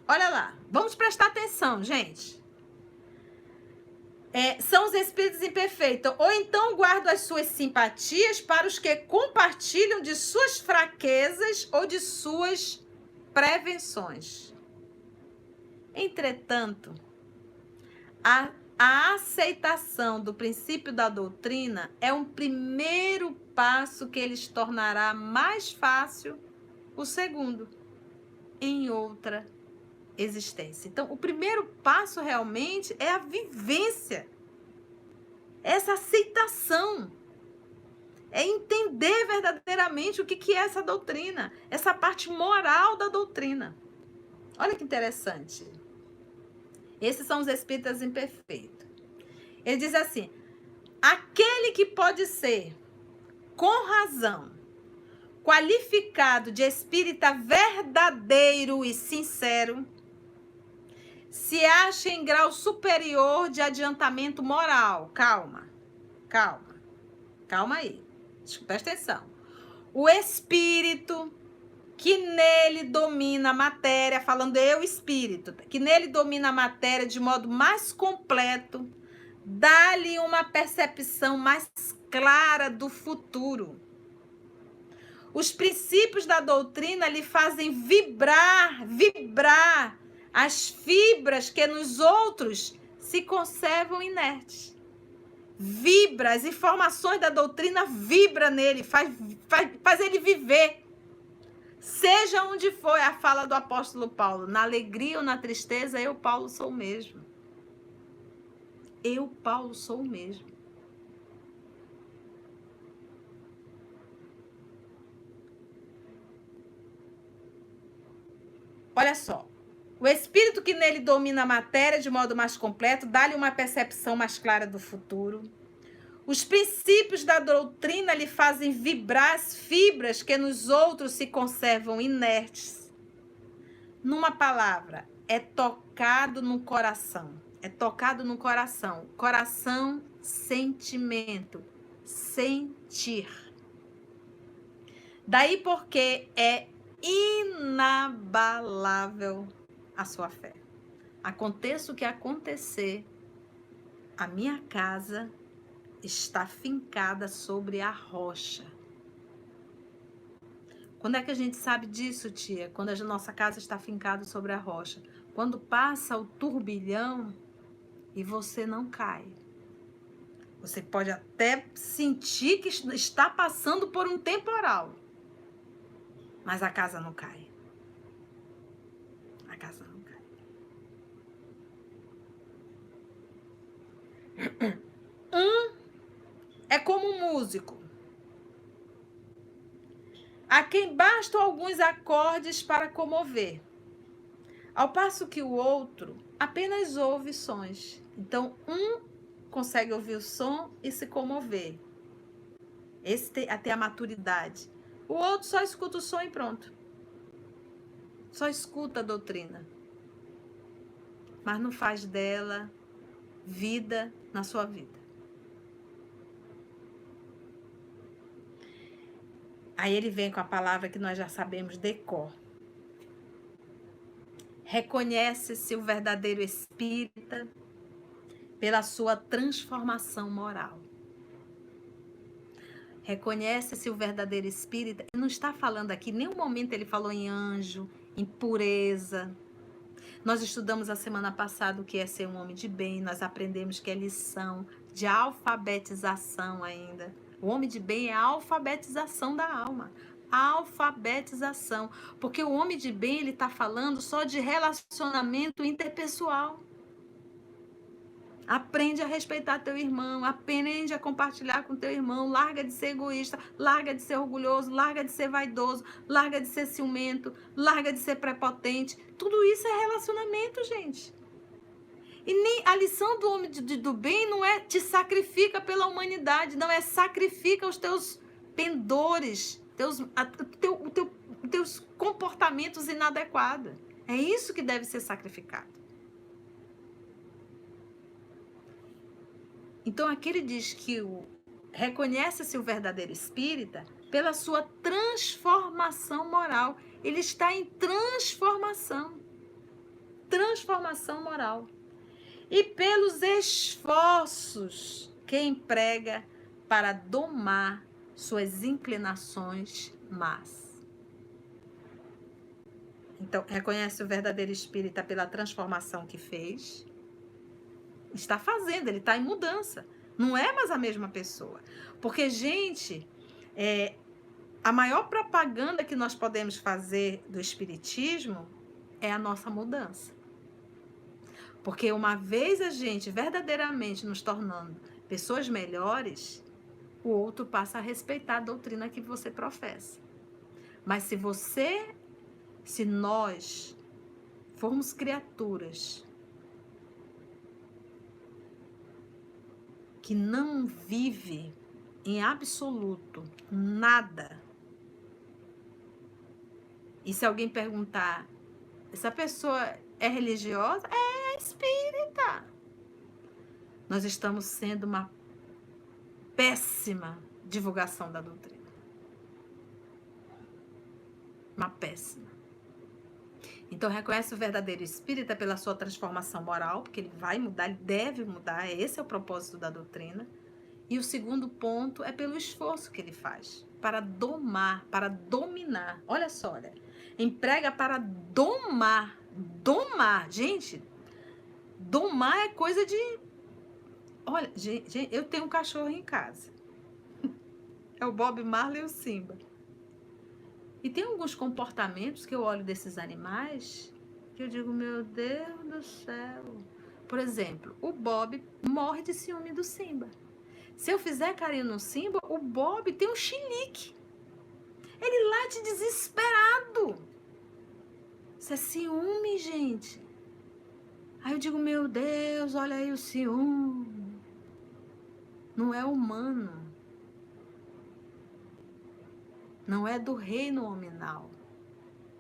Olha lá. Vamos prestar atenção, gente. São os espíritos imperfeitos. Ou então guardam as suas simpatias para os que compartilham de suas fraquezas ou de suas prevenções. Entretanto, a aceitação do princípio da doutrina é um primeiro passo que lhes tornará mais fácil o segundo, em outra existência. Então, o primeiro passo realmente é a vivência, essa aceitação, é entender verdadeiramente o que é essa doutrina, essa parte moral da doutrina. Olha que interessante. Esses são os espíritas imperfeitos. Ele diz assim, aquele que pode ser, com razão, qualificado de espírita verdadeiro e sincero, se acha em grau superior de adiantamento moral. Calma aí. Presta atenção. O espírito que nele domina a matéria, falando eu espírito, que nele domina a matéria de modo mais completo, dá-lhe uma percepção mais clara do futuro. Os princípios da doutrina lhe fazem vibrar as fibras que nos outros se conservam inertes. Vibra, as informações da doutrina vibra nele, faz ele viver. Seja onde for, é a fala do apóstolo Paulo, na alegria ou na tristeza, eu, Paulo, sou o mesmo. Eu, Paulo, sou o mesmo. Olha só, o espírito que nele domina a matéria de modo mais completo, dá-lhe uma percepção mais clara do futuro. Os princípios da doutrina lhe fazem vibrar as fibras que nos outros se conservam inertes. Numa palavra, é tocado no coração. É tocado no coração. Coração, sentimento, sentir. Daí porque é inabalável a sua fé. Aconteça o que acontecer, a minha casa está fincada sobre a rocha. Quando é que a gente sabe disso, tia? Quando a nossa casa está fincada sobre a rocha. Quando passa o turbilhão e você não cai. Você pode até sentir que está passando por um temporal. Mas a casa não cai. A casa não cai. É como um músico, a quem bastam alguns acordes para comover, ao passo que o outro apenas ouve sons. Então, um consegue ouvir o som e se comover. Esse tem até a maturidade. O outro só escuta o som e pronto. Só escuta a doutrina. Mas não faz dela vida na sua vida. Aí ele vem com a palavra que nós já sabemos de cor. Reconhece-se o verdadeiro espírita pela sua transformação moral. Reconhece-se o verdadeiro espírita. Ele não está falando aqui, em nenhum momento ele falou em anjo, em pureza. Nós estudamos a semana passada o que é ser um homem de bem, nós aprendemos que é lição de alfabetização ainda. O homem de bem é a alfabetização da alma. A alfabetização. Porque o homem de bem, ele está falando só de relacionamento interpessoal. Aprende a respeitar teu irmão, aprende a compartilhar com teu irmão, larga de ser egoísta, larga de ser orgulhoso, larga de ser vaidoso, larga de ser ciumento, larga de ser prepotente. Tudo isso é relacionamento, gente. E nem a lição do homem do bem não é te sacrifica pela humanidade, não é sacrifica os teus pendores, teus comportamentos inadequados. É isso que deve ser sacrificado. Então, aqui ele diz que reconhece-se o verdadeiro espírita pela sua transformação moral. Ele está em transformação. Transformação moral. E pelos esforços que emprega para domar suas inclinações más. Então, reconhece o verdadeiro espírita pela transformação que fez. Está fazendo, ele está em mudança. Não é mais a mesma pessoa. Porque, gente, a maior propaganda que nós podemos fazer do espiritismo é a nossa mudança. Porque uma vez a gente verdadeiramente nos tornando pessoas melhores, o outro passa a respeitar a doutrina que você professa. Mas se nós formos criaturas que não vive em absoluto nada. E se alguém perguntar, essa pessoa é religiosa? É espírita. Nós estamos sendo uma péssima divulgação da doutrina. Uma péssima. Então, reconhece o verdadeiro espírita pela sua transformação moral, porque ele vai mudar, ele deve mudar, esse é o propósito da doutrina. E o segundo ponto é pelo esforço que ele faz, para domar, para dominar. Olha só, olha, emprega para domar, gente, domar é coisa de... Olha, gente, eu tenho um cachorro em casa, é o Bob Marley e o Simba. E tem alguns comportamentos que eu olho desses animais que eu digo, meu Deus do céu. Por exemplo, o Bob morre de ciúme do Simba. Se eu fizer carinho no Simba, o Bob tem um chilique. Ele late desesperado. Isso é ciúme, gente. Aí eu digo, meu Deus, olha aí o ciúme. Não é humano. Não é do reino nominal.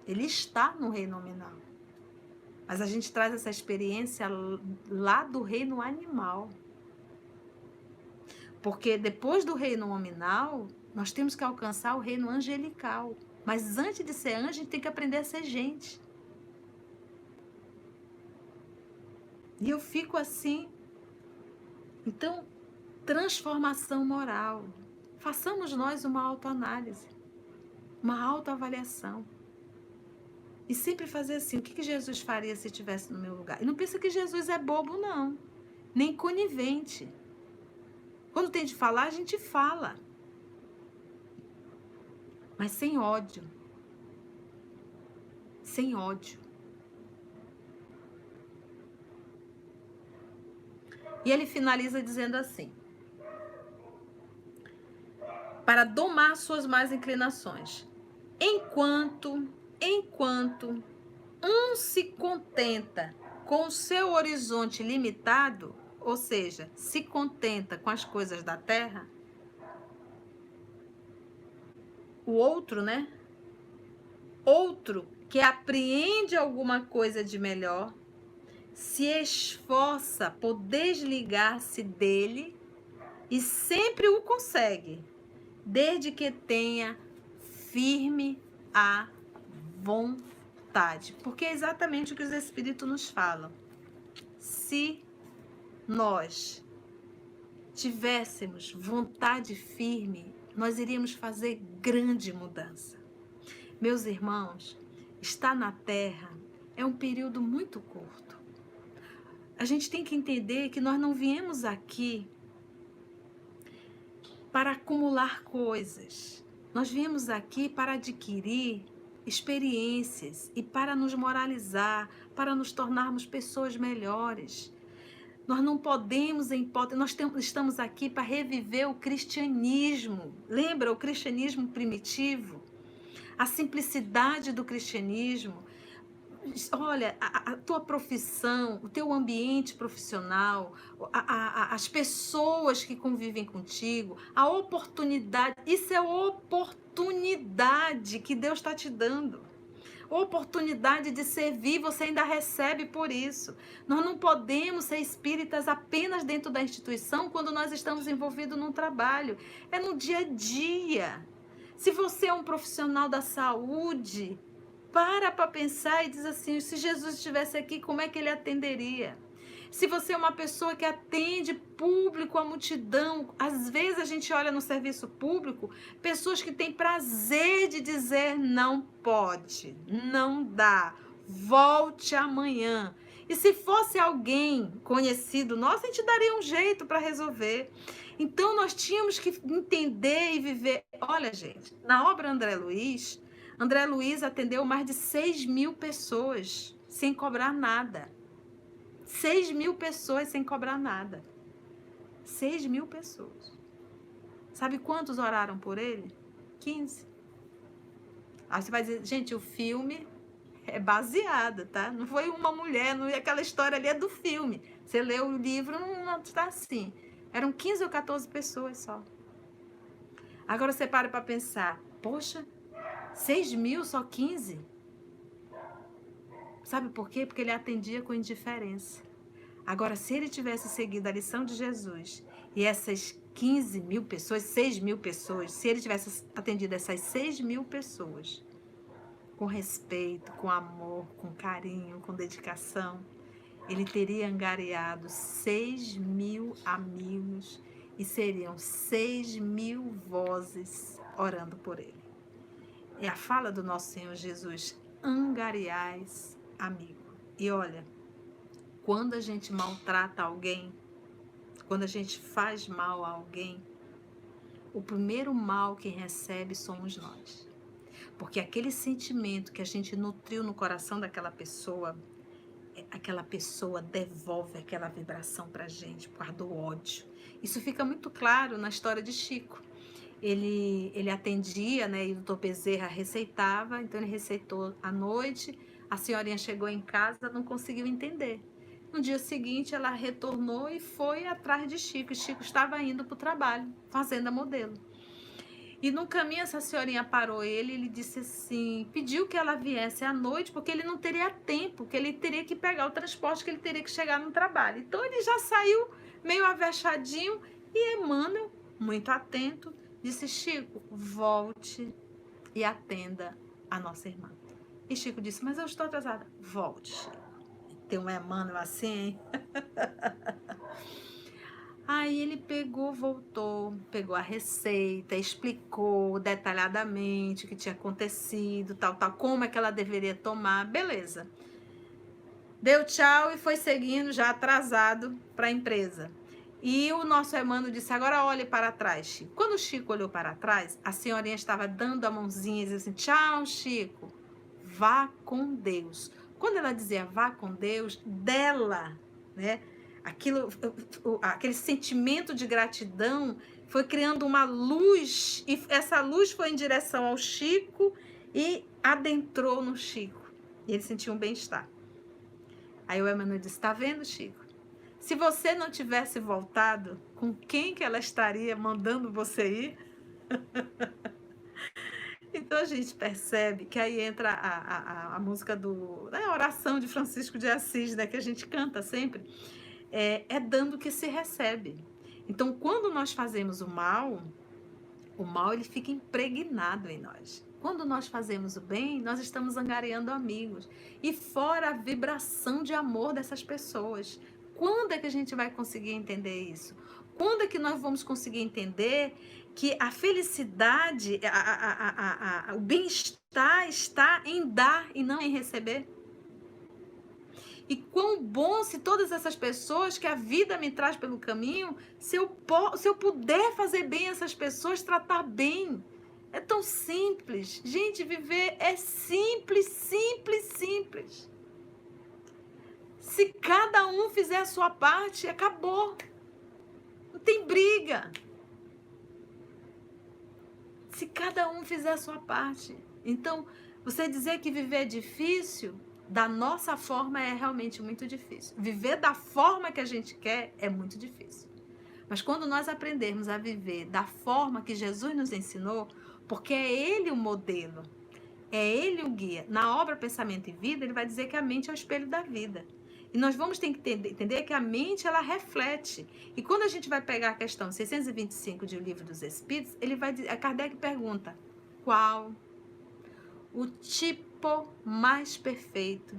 Ele está no reino nominal. Mas a gente traz essa experiência lá do reino animal. Porque depois do reino nominal, nós temos que alcançar o reino angelical. Mas antes de ser anjo, a gente tem que aprender a ser gente. E eu fico assim. Então, transformação moral. Façamos nós uma autoanálise. Uma autoavaliação. E sempre fazer assim, o que Jesus faria se estivesse no meu lugar? E não pensa que Jesus é bobo, não. Nem conivente. Quando tem de falar, a gente fala. Mas sem ódio. Sem ódio. E ele finaliza dizendo assim: para domar suas más inclinações. Enquanto um se contenta com o seu horizonte limitado, ou seja, se contenta com as coisas da terra, o outro, né? Outro que apreende alguma coisa de melhor, se esforça por desligar-se dele e sempre o consegue, desde que tenha firme a vontade. vontade, porque é exatamente o que os Espíritos nos falam. Se nós tivéssemos vontade firme, nós iríamos fazer grande mudança. Meus irmãos, estar na Terra é um período muito curto. A gente tem que entender que nós não viemos aqui para acumular coisas. Nós viemos aqui para adquirir experiências e para nos moralizar, para nos tornarmos pessoas melhores. Nós não podemos, em hipótese, estamos aqui para reviver o cristianismo. Lembra o cristianismo primitivo? A simplicidade do cristianismo. Olha, a tua profissão, o teu ambiente profissional, as pessoas que convivem contigo, a oportunidade, isso é oportunidade que Deus está te dando. Oportunidade de servir, você ainda recebe por isso. Nós não podemos ser espíritas apenas dentro da instituição quando nós estamos envolvidos num trabalho. É no dia a dia. Se você é um profissional da saúde, para pensar e diz assim, se Jesus estivesse aqui, como é que ele atenderia? Se você é uma pessoa que atende público, a multidão, às vezes a gente olha no serviço público, pessoas que têm prazer de dizer não pode, não dá, volte amanhã. E se fosse alguém conhecido nosso, a gente daria um jeito para resolver. Então nós tínhamos que entender e viver. Olha, gente, na obra André Luiz atendeu mais de 6.000 pessoas sem cobrar nada. 6.000 pessoas sem cobrar nada. 6.000 pessoas. Sabe quantos oraram por ele? 15. Aí você vai dizer, gente, o filme é baseado, tá? Não foi uma mulher, não é aquela história ali, é do filme. Você lê o livro, não está assim. Eram 15 ou 14 pessoas só. Agora você para pensar, poxa, 6.000, só 15? Sabe por quê? Porque ele atendia com indiferença. Agora, se ele tivesse seguido a lição de Jesus e essas 15.000 pessoas, 6.000 pessoas, se ele tivesse atendido essas 6.000 pessoas com respeito, com amor, com carinho, com dedicação, ele teria angariado 6.000 amigos e seriam 6.000 vozes orando por ele. É a fala do nosso Senhor Jesus, angariais amigo. E olha, quando a gente maltrata alguém, quando a gente faz mal a alguém, o primeiro mal quem recebe somos nós. Porque aquele sentimento que a gente nutriu no coração daquela pessoa devolve aquela vibração pra gente, por causa do ódio. Isso fica muito claro na história de Chico. Ele atendia, né, e o doutor Bezerra receitava, então ele receitou à noite, a senhorinha chegou em casa, não conseguiu entender. No dia seguinte, ela retornou e foi atrás de Chico, e Chico estava indo para o trabalho, fazenda modelo. E no caminho, essa senhorinha parou ele disse assim, pediu que ela viesse à noite, porque ele não teria tempo, que ele teria que pegar o transporte, que ele teria que chegar no trabalho. Então, ele já saiu meio avexadinho, e Emmanuel, muito atento, disse, Chico, volte e atenda a nossa irmã. E Chico disse, mas eu estou atrasada. Volte, Chico. Tem um Emmanuel assim, hein? Aí ele voltou, pegou a receita, explicou detalhadamente o que tinha acontecido, tal, como é que ela deveria tomar, beleza. Deu tchau e foi seguindo já atrasado para a empresa. E o nosso Emmanuel disse, agora olhe para trás, Chico. Quando o Chico olhou para trás, a senhorinha estava dando a mãozinha e dizia assim, tchau, Chico, vá com Deus. Quando ela dizia vá com Deus, dela, né, aquele sentimento de gratidão foi criando uma luz, e essa luz foi em direção ao Chico e adentrou no Chico. E ele sentiu um bem-estar. Aí o Emmanuel disse, tá vendo, Chico? Se você não tivesse voltado, com quem que ela estaria mandando você ir? Então a gente percebe que aí entra a música a oração de Francisco de Assis, né, que a gente canta sempre, é dando que se recebe. Então quando nós fazemos o mal, O mal, ele fica impregnado em nós. Quando nós fazemos o bem, nós estamos angariando amigos. E fora a vibração de amor dessas pessoas. Quando é que a gente vai conseguir entender isso? Quando é que nós vamos conseguir entender que a felicidade, o bem-estar está em dar e não em receber? E quão bom se todas essas pessoas que a vida me traz pelo caminho, se eu puder fazer bem essas pessoas, tratar bem. É tão simples. Gente, viver é simples, simples, simples. Se cada um fizer a sua parte, acabou. Não tem briga. Se cada um fizer a sua parte. Então, você dizer que viver é difícil, da nossa forma é realmente muito difícil. Viver da forma que a gente quer é muito difícil. Mas quando nós aprendermos a viver da forma que Jesus nos ensinou, porque é Ele o modelo, é Ele o guia. Na obra Pensamento e Vida, ele vai dizer que a mente é o espelho da vida. E nós vamos ter que entender que a mente, ela reflete. E quando a gente vai pegar a questão 625 de O Livro dos Espíritos, Kardec pergunta: qual o tipo mais perfeito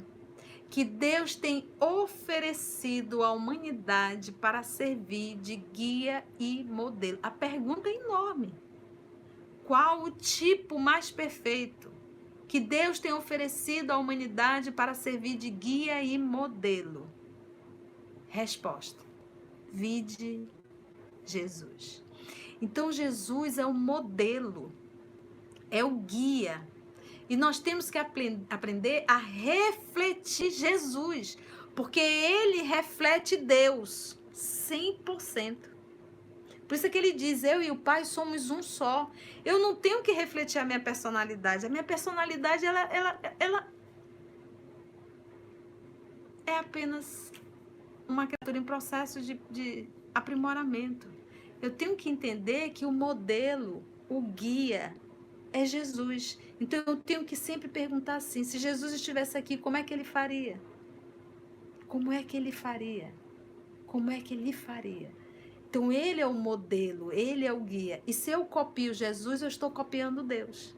que Deus tem oferecido à humanidade para servir de guia e modelo? A pergunta é enorme. Qual o tipo mais perfeito que Deus tem oferecido à humanidade para servir de guia e modelo? Resposta: vide Jesus. Então, Jesus é o modelo, é o guia. E nós temos que aprender a refletir Jesus, porque ele reflete Deus 100%. Por isso é que ele diz: eu e o Pai somos um só. Eu não tenho que refletir a minha personalidade. A minha personalidade, ela é apenas uma criatura em processo de aprimoramento. Eu tenho que entender que o modelo, o guia, é Jesus. Então eu tenho que sempre perguntar assim: se Jesus estivesse aqui, como é que ele faria? Como é que ele faria? Como é que ele faria? Então ele é o modelo, ele é o guia. E se eu copio Jesus, eu estou copiando Deus.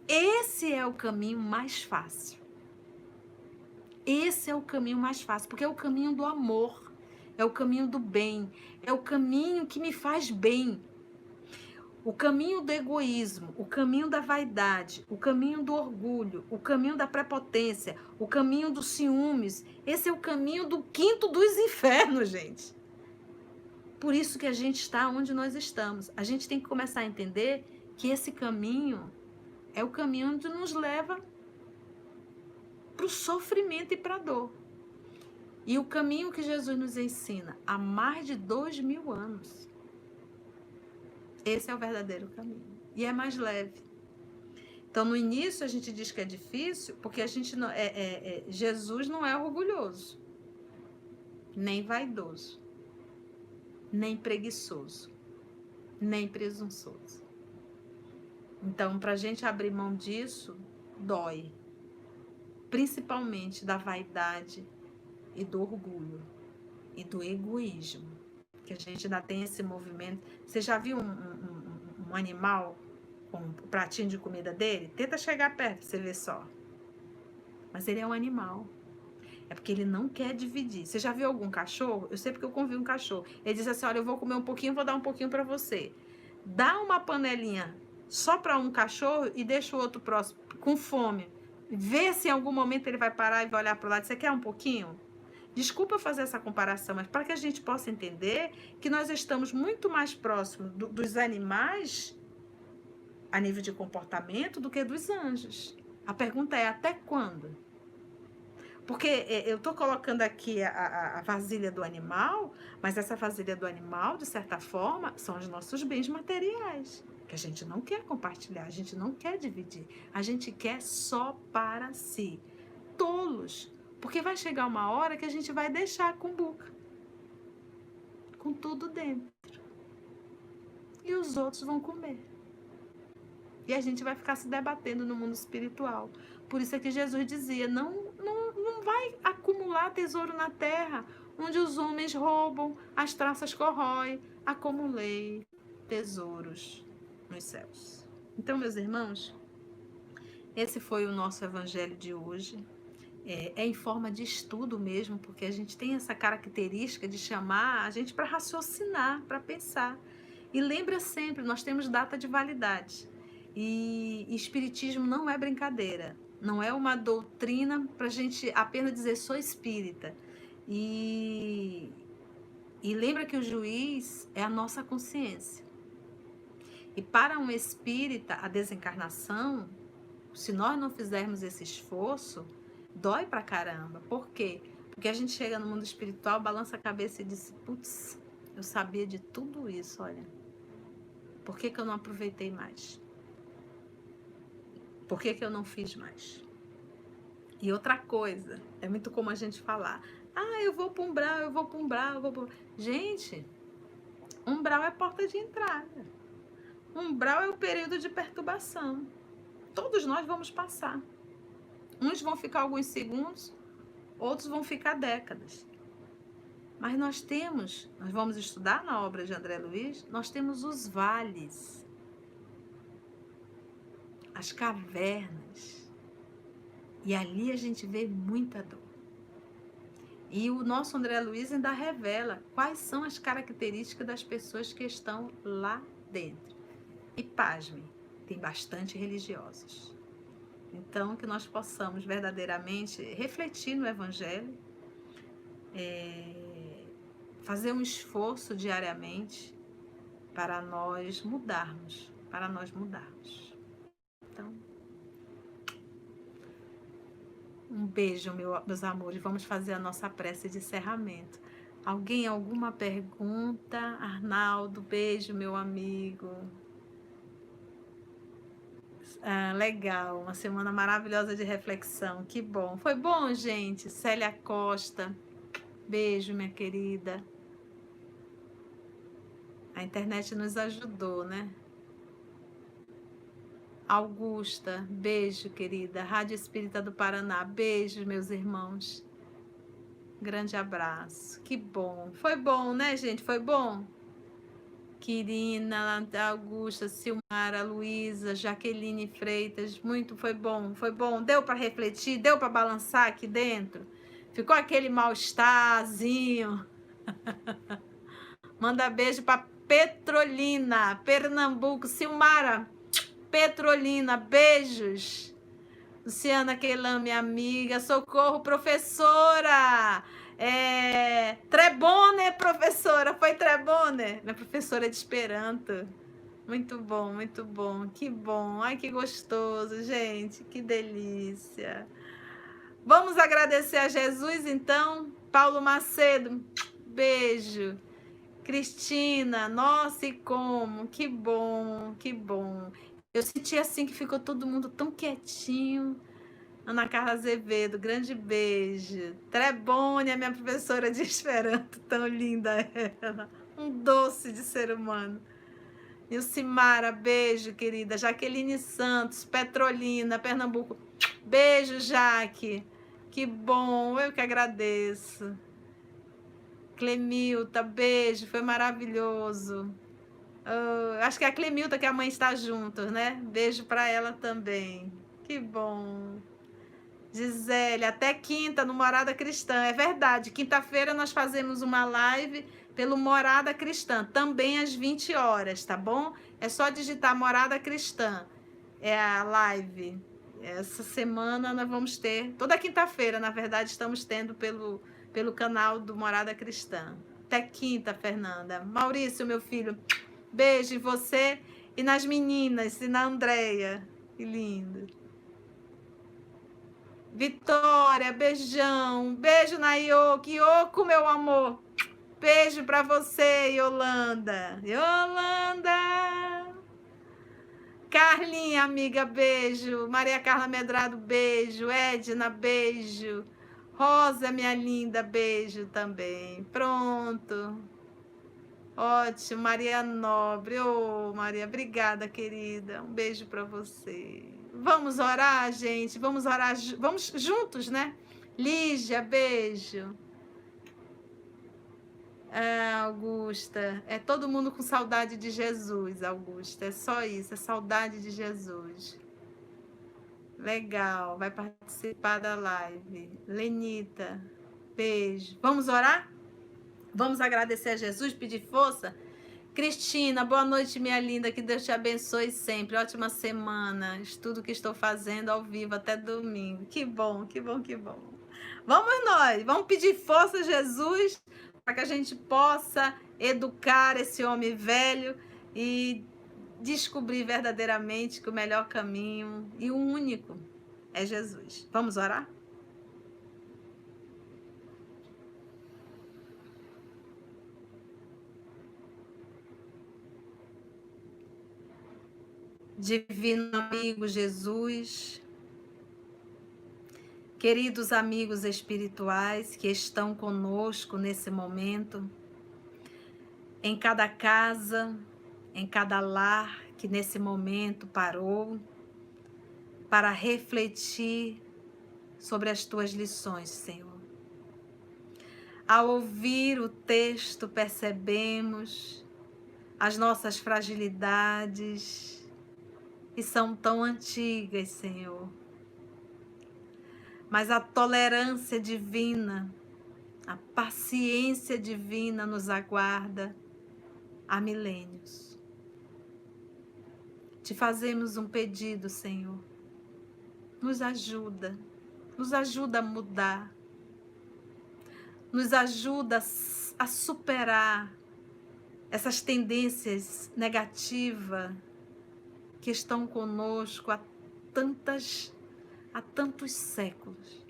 Esse é o caminho mais fácil. Esse é o caminho mais fácil, porque é o caminho do amor, é o caminho do bem, é o caminho que me faz bem. O caminho do egoísmo, o caminho da vaidade, o caminho do orgulho, o caminho da prepotência, o caminho dos ciúmes, esse é o caminho do quinto dos infernos, gente. Por isso que a gente está onde nós estamos. A gente tem que começar a entender que esse caminho é o caminho onde nos leva para o sofrimento e para a dor. E o caminho que Jesus nos ensina há mais de 2000 anos, esse é o verdadeiro caminho. E é mais leve. Então, no início, a gente diz que é difícil, porque a gente não, Jesus não é orgulhoso, nem vaidoso, nem preguiçoso, nem presunçoso. Então, para a gente abrir mão disso, dói. Principalmente da vaidade e do orgulho e do egoísmo. Que a gente ainda tem esse movimento. Você já viu um animal com um pratinho de comida dele? Tenta chegar perto, você vê só. Mas ele é um animal. É porque ele não quer dividir. Você já viu algum cachorro? Eu sei porque eu convivi um cachorro. Ele diz assim: olha, eu vou comer um pouquinho, vou dar um pouquinho para você. Dá uma panelinha só para um cachorro e deixa o outro próximo com fome. Vê se em algum momento ele vai parar e vai olhar para o lado. Você quer um pouquinho? Desculpa fazer essa comparação, mas para que a gente possa entender que nós estamos muito mais próximos dos animais a nível de comportamento do que dos anjos. A pergunta é: até quando? Porque eu estou colocando aqui a vasilha do animal, mas essa vasilha do animal, de certa forma, são os nossos bens materiais, que a gente não quer compartilhar, a gente não quer dividir, a gente quer só para si. Tolos, porque vai chegar uma hora que a gente vai deixar a cumbuca, com tudo dentro, e os outros vão comer. E a gente vai ficar se debatendo no mundo espiritual. Por isso é que Jesus dizia: não vai acumular tesouro na terra, onde os homens roubam, as traças corroem. Acumulei tesouros nos céus. Então, meus irmãos, esse foi o nosso evangelho de hoje. É em forma de estudo mesmo, porque a gente tem essa característica de chamar a gente para raciocinar, para pensar. E lembra sempre, nós temos data de validade. E espiritismo não é brincadeira, não é uma doutrina para a gente apenas dizer sou espírita. E lembra que o juiz é a nossa consciência. E para um espírita, a desencarnação, se nós não fizermos esse esforço, dói pra caramba. Por quê? Porque a gente chega no mundo espiritual, balança a cabeça e diz, putz, eu sabia de tudo isso, olha. Por que eu não aproveitei mais? Por que eu não fiz mais? E outra coisa, é muito comum a gente falar, eu vou para umbral, eu vou para umbral, eu vou para... Gente, umbral é porta de entrada. Umbral é o período de perturbação. Todos nós vamos passar. Uns vão ficar alguns segundos, outros vão ficar décadas. Mas nós vamos estudar na obra de André Luiz, nós temos os vales, as cavernas. E ali a gente vê muita dor. E o nosso André Luiz ainda revela quais são as características das pessoas que estão lá dentro. E pasmem, tem bastante religiosos. Então, que nós possamos verdadeiramente refletir no Evangelho, fazer um esforço diariamente para nós mudarmos, Então, um beijo, meus amores. Vamos fazer a nossa prece de encerramento. Alguém, alguma pergunta? Arnaldo, beijo, meu amigo. Legal, uma semana maravilhosa de reflexão, que bom. Foi bom, gente? Célia Costa, beijo, minha querida. A internet nos ajudou, né? Augusta, beijo, querida. Rádio Espírita do Paraná, beijo, meus irmãos. Grande abraço, que bom. Foi bom, né, gente? Foi bom? Quirina, Augusta, Silmara, Luísa, Jaqueline Freitas, foi bom. Deu para refletir, deu para balançar aqui dentro? Ficou aquele mal-estarzinho? Manda beijo para Petrolina, Pernambuco. Silmara, Petrolina, beijos. Luciana Queilan, minha amiga. Socorro, professora. Trebone, professora. Foi Trebone? Minha professora de Esperanto. Muito bom, muito bom. Que bom. Ai, que gostoso, gente. Que delícia. Vamos agradecer a Jesus, então. Paulo Macedo, beijo. Cristina, nossa, e como? Que bom, que bom. Eu senti assim que ficou todo mundo tão quietinho. Ana Carla Azevedo, grande beijo. Trebônia, minha professora de Esperanto, tão linda ela. Um doce de ser humano. Nilcimara, beijo, querida. Jaqueline Santos, Petrolina, Pernambuco. Beijo, Jaque. Que bom, eu que agradeço. Clemilta, beijo, foi maravilhoso. Acho que é a Clemilta que a mãe está junto, né? Beijo para ela também. Que bom. Gisele, até quinta no Morada Cristã. É verdade, quinta-feira nós fazemos uma live pelo Morada Cristã, também às 20 horas, tá bom? É só digitar Morada Cristã. É a live. Essa semana nós vamos ter, toda quinta-feira, na verdade, estamos tendo pelo canal do Morada Cristã. Até quinta, Fernanda. Maurício, meu filho, beijo em você e nas meninas, e na Andréia. Que lindo. Vitória, beijão. Beijo na Ioki. Ioco, meu amor. Beijo pra você, Yolanda. Yolanda. Carlinha, amiga, beijo. Maria Carla Medrado, beijo. Edna, beijo. Rosa, minha linda, beijo também. Pronto. Ótimo. Maria Nobre. Maria, obrigada, querida. Um beijo pra você. Vamos orar, gente? Vamos orar, vamos juntos, né? Lígia, beijo. Augusta, é todo mundo com saudade de Jesus, Augusta. É só isso, é saudade de Jesus. Legal, vai participar da live. Lenita, beijo. Vamos orar? Vamos agradecer a Jesus, pedir força? Cristina, boa noite, minha linda. Que Deus te abençoe sempre. Ótima semana. Estudo que estou fazendo ao vivo até domingo. Que bom, que bom, que bom. Vamos nós, vamos pedir força a Jesus para que a gente possa educar esse homem velho e descobrir verdadeiramente que o melhor caminho e o único é Jesus. Vamos orar? Divino amigo Jesus, queridos amigos espirituais que estão conosco nesse momento, em cada casa, em cada lar que nesse momento parou para refletir sobre as tuas lições, Senhor. Ao ouvir o texto, percebemos as nossas fragilidades, que são tão antigas, Senhor. Mas a tolerância divina, a paciência divina nos aguarda há milênios. Te fazemos um pedido, Senhor. Nos ajuda a mudar, nos ajuda a superar essas tendências negativas que estão conosco há tantos séculos.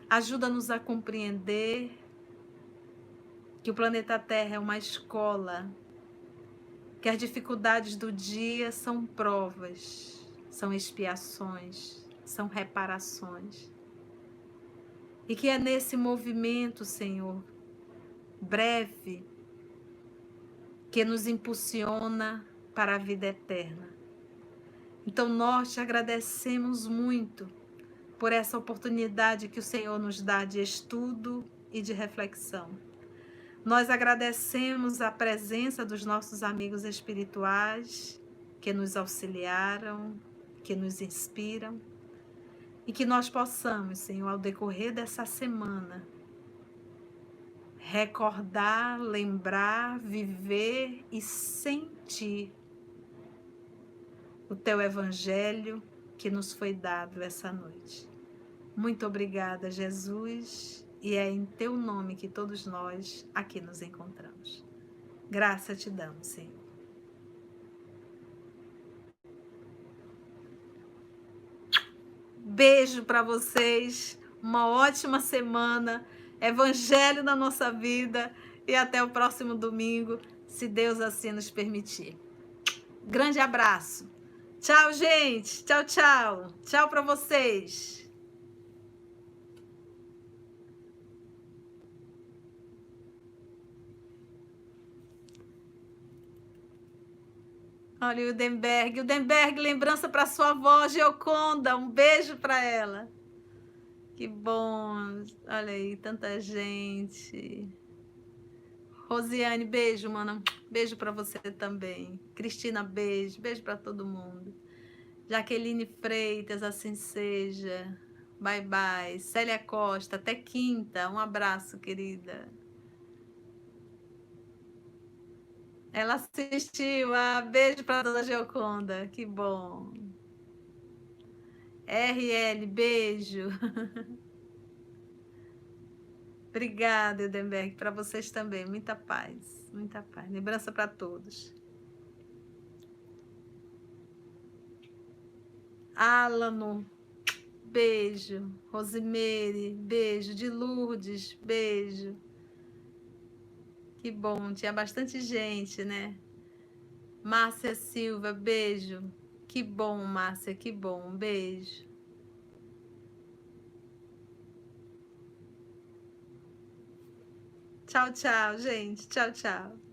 Ajuda-nos a compreender que o planeta Terra é uma escola, que as dificuldades do dia são provas, são expiações, são reparações. E que é nesse movimento, Senhor, breve, que nos impulsiona para a vida eterna. Então nós te agradecemos muito por essa oportunidade que o Senhor nos dá de estudo e de reflexão. Nós agradecemos a presença dos nossos amigos espirituais que nos auxiliaram, que nos inspiram, e que nós possamos, Senhor, ao decorrer dessa semana, recordar, lembrar, viver e sentir o teu evangelho que nos foi dado essa noite. Muito obrigada, Jesus, e é em teu nome que todos nós aqui nos encontramos. Graça te damos, Senhor. Beijo para vocês, uma ótima semana, evangelho na nossa vida e até o próximo domingo, se Deus assim nos permitir. Grande abraço. Tchau, gente. Tchau, tchau. Tchau para vocês. Olha o Udenberg. Udenberg, lembrança para sua avó, Gioconda. Um beijo para ela. Que bom. Olha aí, tanta gente. Rosiane, beijo, mana. Beijo para você também. Cristina, beijo. Beijo para todo mundo. Jaqueline Freitas, assim seja. Bye, bye. Célia Costa, até quinta. Um abraço, querida. Ela assistiu. Beijo para dona Gioconda. Que bom. RL, beijo. Obrigada, Edenberg. Para vocês também. Muita paz. Muita paz. Lembrança para todos. Alano, beijo. Rosimeire, beijo. De Lourdes, beijo. Que bom, tinha bastante gente, né? Márcia Silva, beijo. Que bom, Márcia, que bom. Beijo. Tchau, tchau, gente. Tchau, tchau.